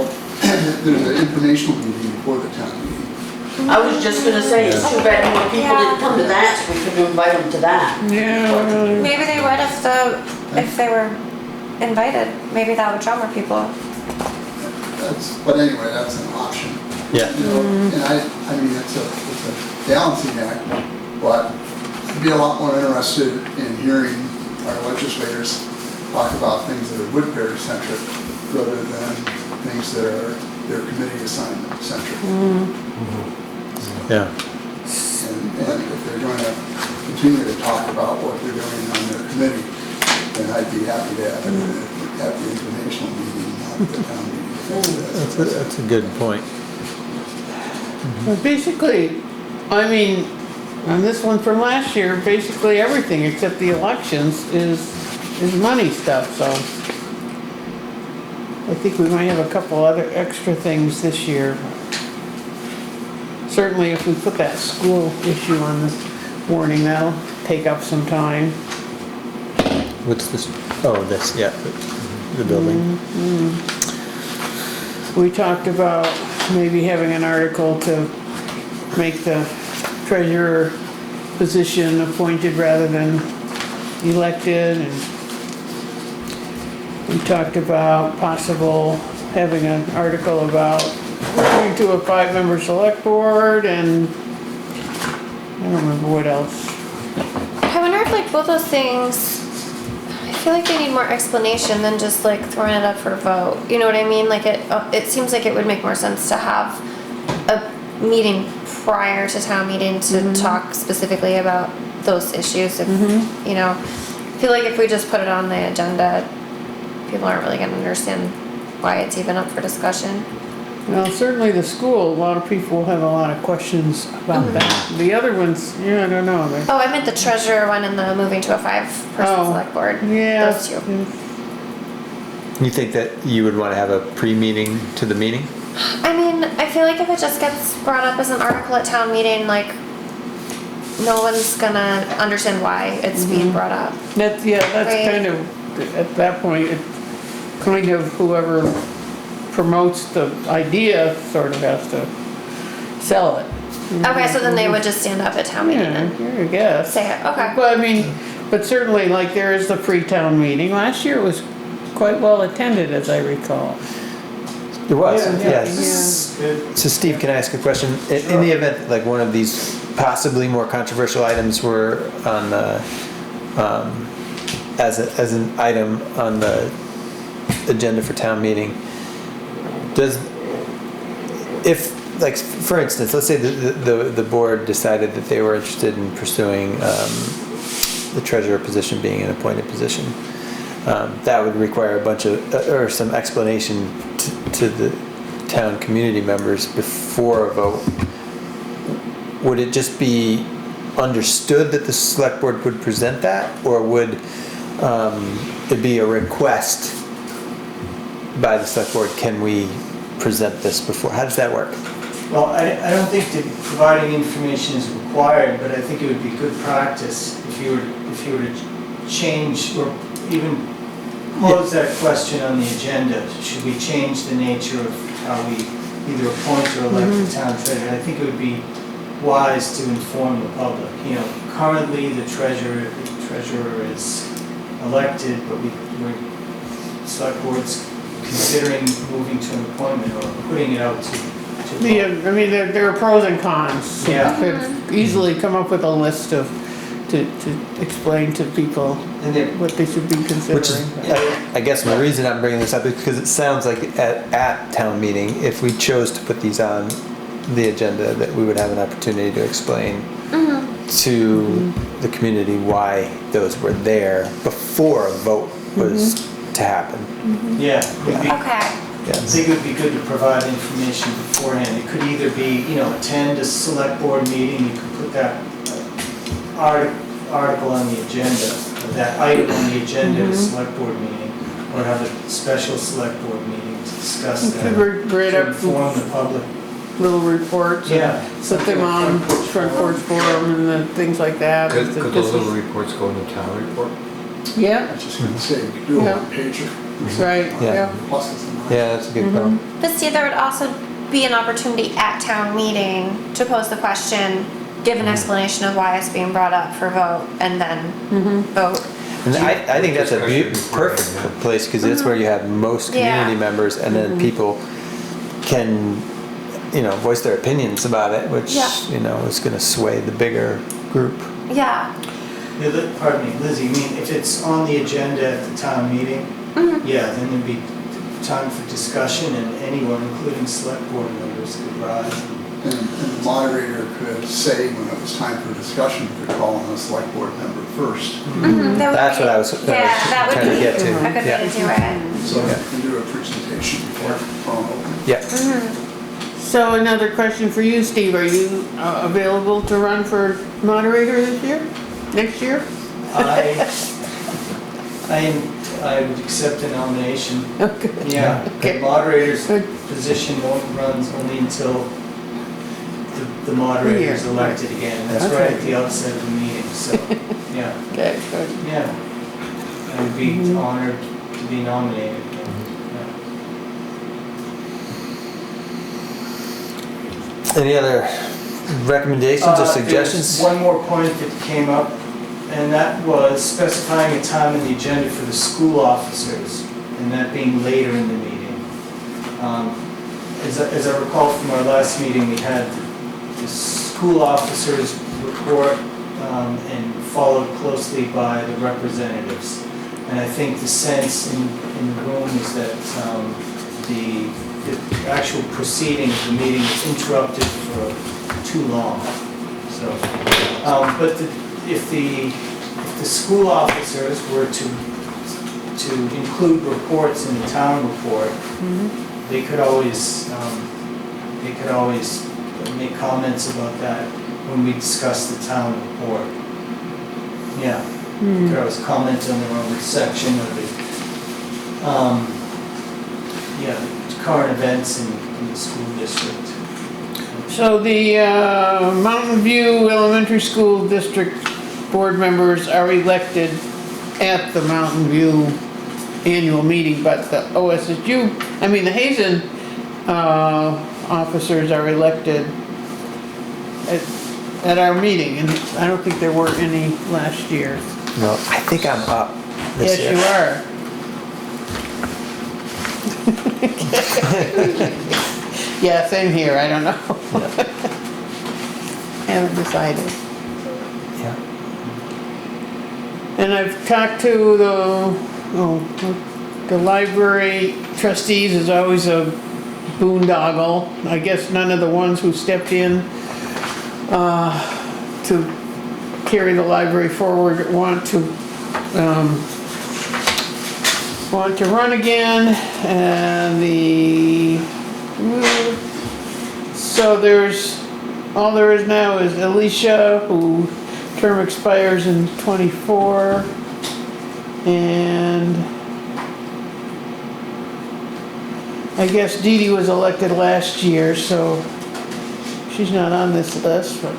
There's an informational meeting before the town meeting. I was just gonna say, it's too bad more people didn't come to that, so we couldn't invite them to that. Yeah. Maybe they would if they were invited. Maybe that would draw more people. But anyway, that's an option. Yeah. And I mean, it's a balancing act, but I'd be a lot more interested in hearing our legislators talk about things that are Woodbury centric rather than things that are their committee assignment centric. Yeah. And if they're going to continue to talk about what they're doing on their committee, then I'd be happy to have it at the informational meeting, not the town meeting. That's a good point. But basically, I mean, on this one from last year, basically everything except the elections is money stuff, so. I think we might have a couple other extra things this year. Certainly if we put that school issue on the warning, that'll take up some time. What's this? Oh, this, yeah, the building. We talked about maybe having an article to make the treasurer position appointed rather than elected, and we talked about possible having an article about going to a 5-member select board, and I don't remember what else. I wonder if like both those things, I feel like they need more explanation than just like throwing it up for a vote. You know what I mean? Like it seems like it would make more sense to have a meeting prior to town meeting to talk specifically about those issues. If, you know, I feel like if we just put it on the agenda, people aren't really gonna understand why it's even up for discussion. Well, certainly the school, a lot of people will have a lot of questions about that. The other ones, yeah, I don't know. Oh, I meant the treasurer one and the moving to a 5-person select board. Yeah. Those two. You think that you would want to have a pre-meeting to the meeting? I mean, I feel like if it just gets brought up as an article at town meeting, like, no one's gonna understand why it's being brought up. That's Right. kind of, at that point, it kind of whoever promotes the idea sort of has to sell it. Okay, so then they would just stand up at town meeting Yeah, and I guess. say it, okay. But I mean, but certainly like there is the pre-town meeting. Last year it was quite well attended, as I recall. It was, Yeah, yes. Good. So Steve, can I ask a question? In the event that like one of these possibly more controversial items were on the, as an item on the agenda for town meeting, if, like, for instance, let's say the board decided that they were interested in pursuing the treasurer position being an appointed position, that would require a bunch of, or some explanation to the town community members before a vote. Would it just be understood that the select board would present that, or would it be a request by the select board, can we present this before? How does that work? Well, I don't think that providing information is required, but I think it would be good practice if you were to change or even pose that question on the agenda. Should we change the nature of how we either appoint or elect the town treasurer? I think it would be wise to inform the public. You know, currently the treasurer is elected, but select board's considering moving to an appointment or putting it out to Yeah, I mean, there are pros and cons. Yeah. You could easily come up with a list to explain to people and then what they should be considering. Which is, I guess the reason I'm bringing this up is because it sounds like at town meeting, if we chose to put these on the agenda, that we would have an opportunity to explain to the community why those were there before a vote was to happen. yeah, it would be, Okay, I think it would be good to provide information beforehand. It could either be, attend a select board meeting, you could put that article on the agenda, or that item on the agenda at a select board meeting, or have a special select board meeting to discuss You that, could write to up inform the public. little reports and Yeah. put them on front porch forum and then things like that. Could This those is- little reports go in the town report? Yeah, I was just gonna say, we could do a Yeah. one-pager, right, Yeah. yeah. plus it's a nice. Yeah, that's a good call. but see, there would also be an opportunity at town meeting to pose the question, give an explanation of why it's being brought up for vote, and then vote. And I think that's a Discussion beforehand, perfect place, because that's where you have most Yeah. community members, and then people can, voice their opinions about it, which, Yeah. is gonna sway the bigger group. Yeah, Yeah, pardon me, Lizzie, I mean, if it's on the agenda at the town meeting, yeah, then there'd be time for discussion and anyone, including select board members, could rise. And the moderator could say when it was time for discussion, could call on the select board member first. that would That's be- what I was Yeah, that would trying to be get to. a good way to Yeah. do it. So you can do a presentation before it's thrown open. Yeah. So another question for you, Steve, are you available to run for moderator this year, next year? I would accept the nomination. Okay. Yeah, Okay. the moderator's Good. position won't run only until the moderator is Yeah. elected again. And that's Okay. right at the outset of the meeting, so, yeah, Okay, good. yeah. I would be honored to be nominated. Yeah. Any other recommendations or There's suggestions? one more point that came up, and that was specifying a time in the agenda for the school officers, and that being later in the meeting. As I recall from our last meeting, we had the school officers report and followed closely by the representatives. And I think the sense in the room is that the actual proceeding of the meeting was interrupted for too long. So, but if the school officers were to include reports in the town report, they could always make comments about that when we discuss the town report. Yeah, they could always comment on their own section of the, the current events in the school district. So the Mountain View Elementary School District board members are elected at the Mountain View annual meeting, but the the Hazen officers are elected at our meeting, and I don't think there were any last year. No, I think I'm up this year. Yes, you are. Yeah, same here, I don't know. Haven't decided. Yeah. And I've talked to the library trustees is always a boondoggle. I guess none of the ones who stepped in to carry the library forward want to run again. And so all there is now is Alicia, who term expires in '24, and I guess Dee Dee was elected last year, so she's not on this list, but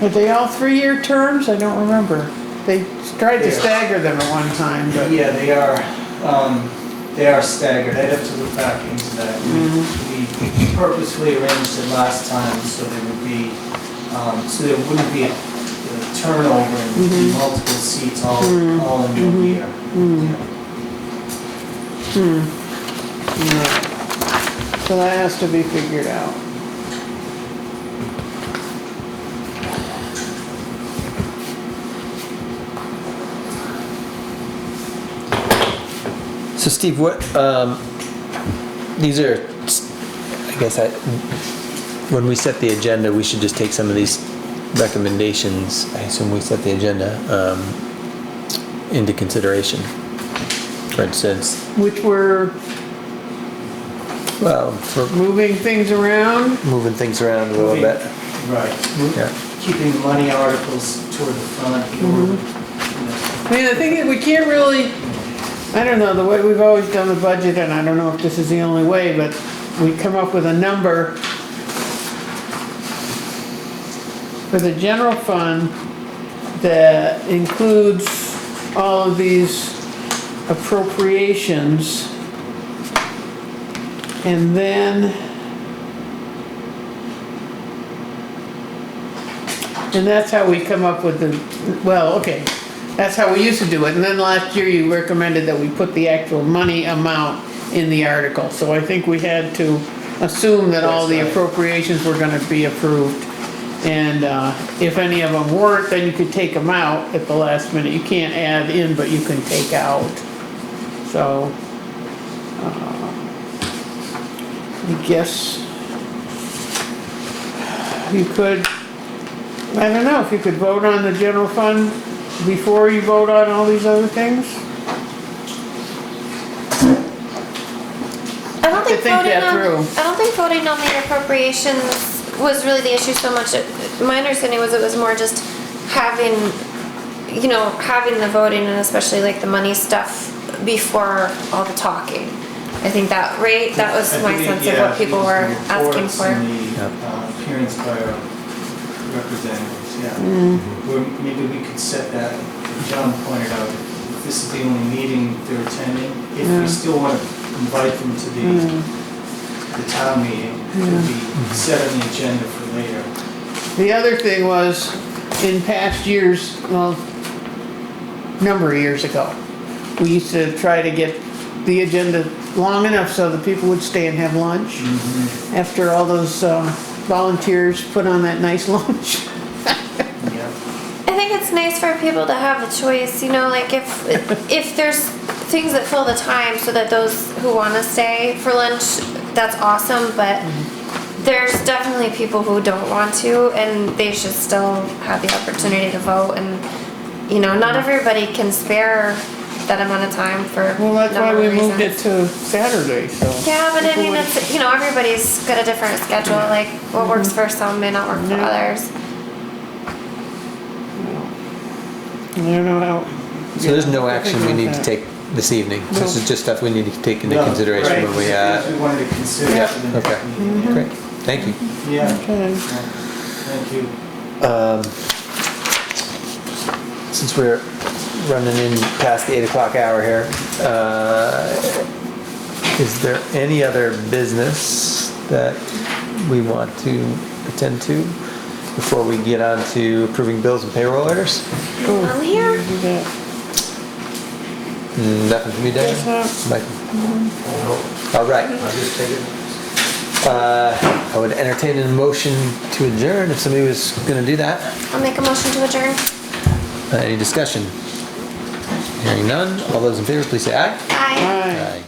are they all 3-year terms? I don't remember. They tried to stagger them at one time, but. Yeah, they are staggered. I'd have to look back into that. We purposefully arranged it last time so there wouldn't be a turnover and multiple seats all in 1 year. Yeah. So that has to be figured out. So Steve, what, these are, I guess when we set the agenda, we should just take some of these recommendations, I assume we set the agenda, into consideration. For instance, Which were for moving things around. moving things around a little bit. Right. Yeah. Keeping the money articles toward the front. I mean, I think we can't really, I don't know, the way we've always done the budget, and I don't know if this is the only way, but we come up with a number for the general fund that includes all of these appropriations, and that's how we come up with that's how we used to do it. And then last year you recommended that we put the actual money amount in the article. So I think we had to assume that all the appropriations were gonna be approved. And if any of them weren't, then you could take them out at the last minute. You can't add in, but you can take out. So, I guess you could, I don't know, if you could vote on the general fund before you vote on all these other things? I don't think think that through. I don't think voting on the appropriations was really the issue so much. My understanding was it was more just having the voting and especially like the money stuff before all the talking. I think that was my sense of what people were asking for. Appearance by our representatives, Where maybe we could set that, John pointed out, if this is the only meeting they're attending, if we still want to invite them to the the town meeting to be set on the agenda for later. The other thing was, in past years, well, number of years ago, we used to try to get the agenda long enough so that people would stay and have lunch. After all those volunteers put on that nice lunch. Yeah. I think it's nice for people to have a choice, you know, like if there's things that fill the time so that those who want to stay for lunch, that's awesome, but there's definitely people who don't want to, and they should still have the opportunity to vote, and, you know, not everybody can spare that amount of time for Well, that's why number we of moved it reasons. to Saturday, so. Yeah, but I people mean, would- it's, you know, everybody's got a different schedule, like what works for some may not work for Yeah. others. I don't know how. So there's no yeah, action we need to that. take this evening. No. This is just stuff we need to take into No, consideration right, when we, we wanted to consider yeah, for the next okay. meeting. Great, thank you. Yeah, Okay. thank you. Since we're running in past the 8 o'clock hour here, is there any other business that we want to attend to before we get on to approving bills and payroll orders? I'm here. Do that. Nothing from you, Dan? Yes, Michael? All right. I'll just take it. I would entertain a motion to adjourn if somebody was gonna do that. I'll make a motion to adjourn. Any discussion? Hearing none, all those in favor, please say aye. Bye. Aye. Aye.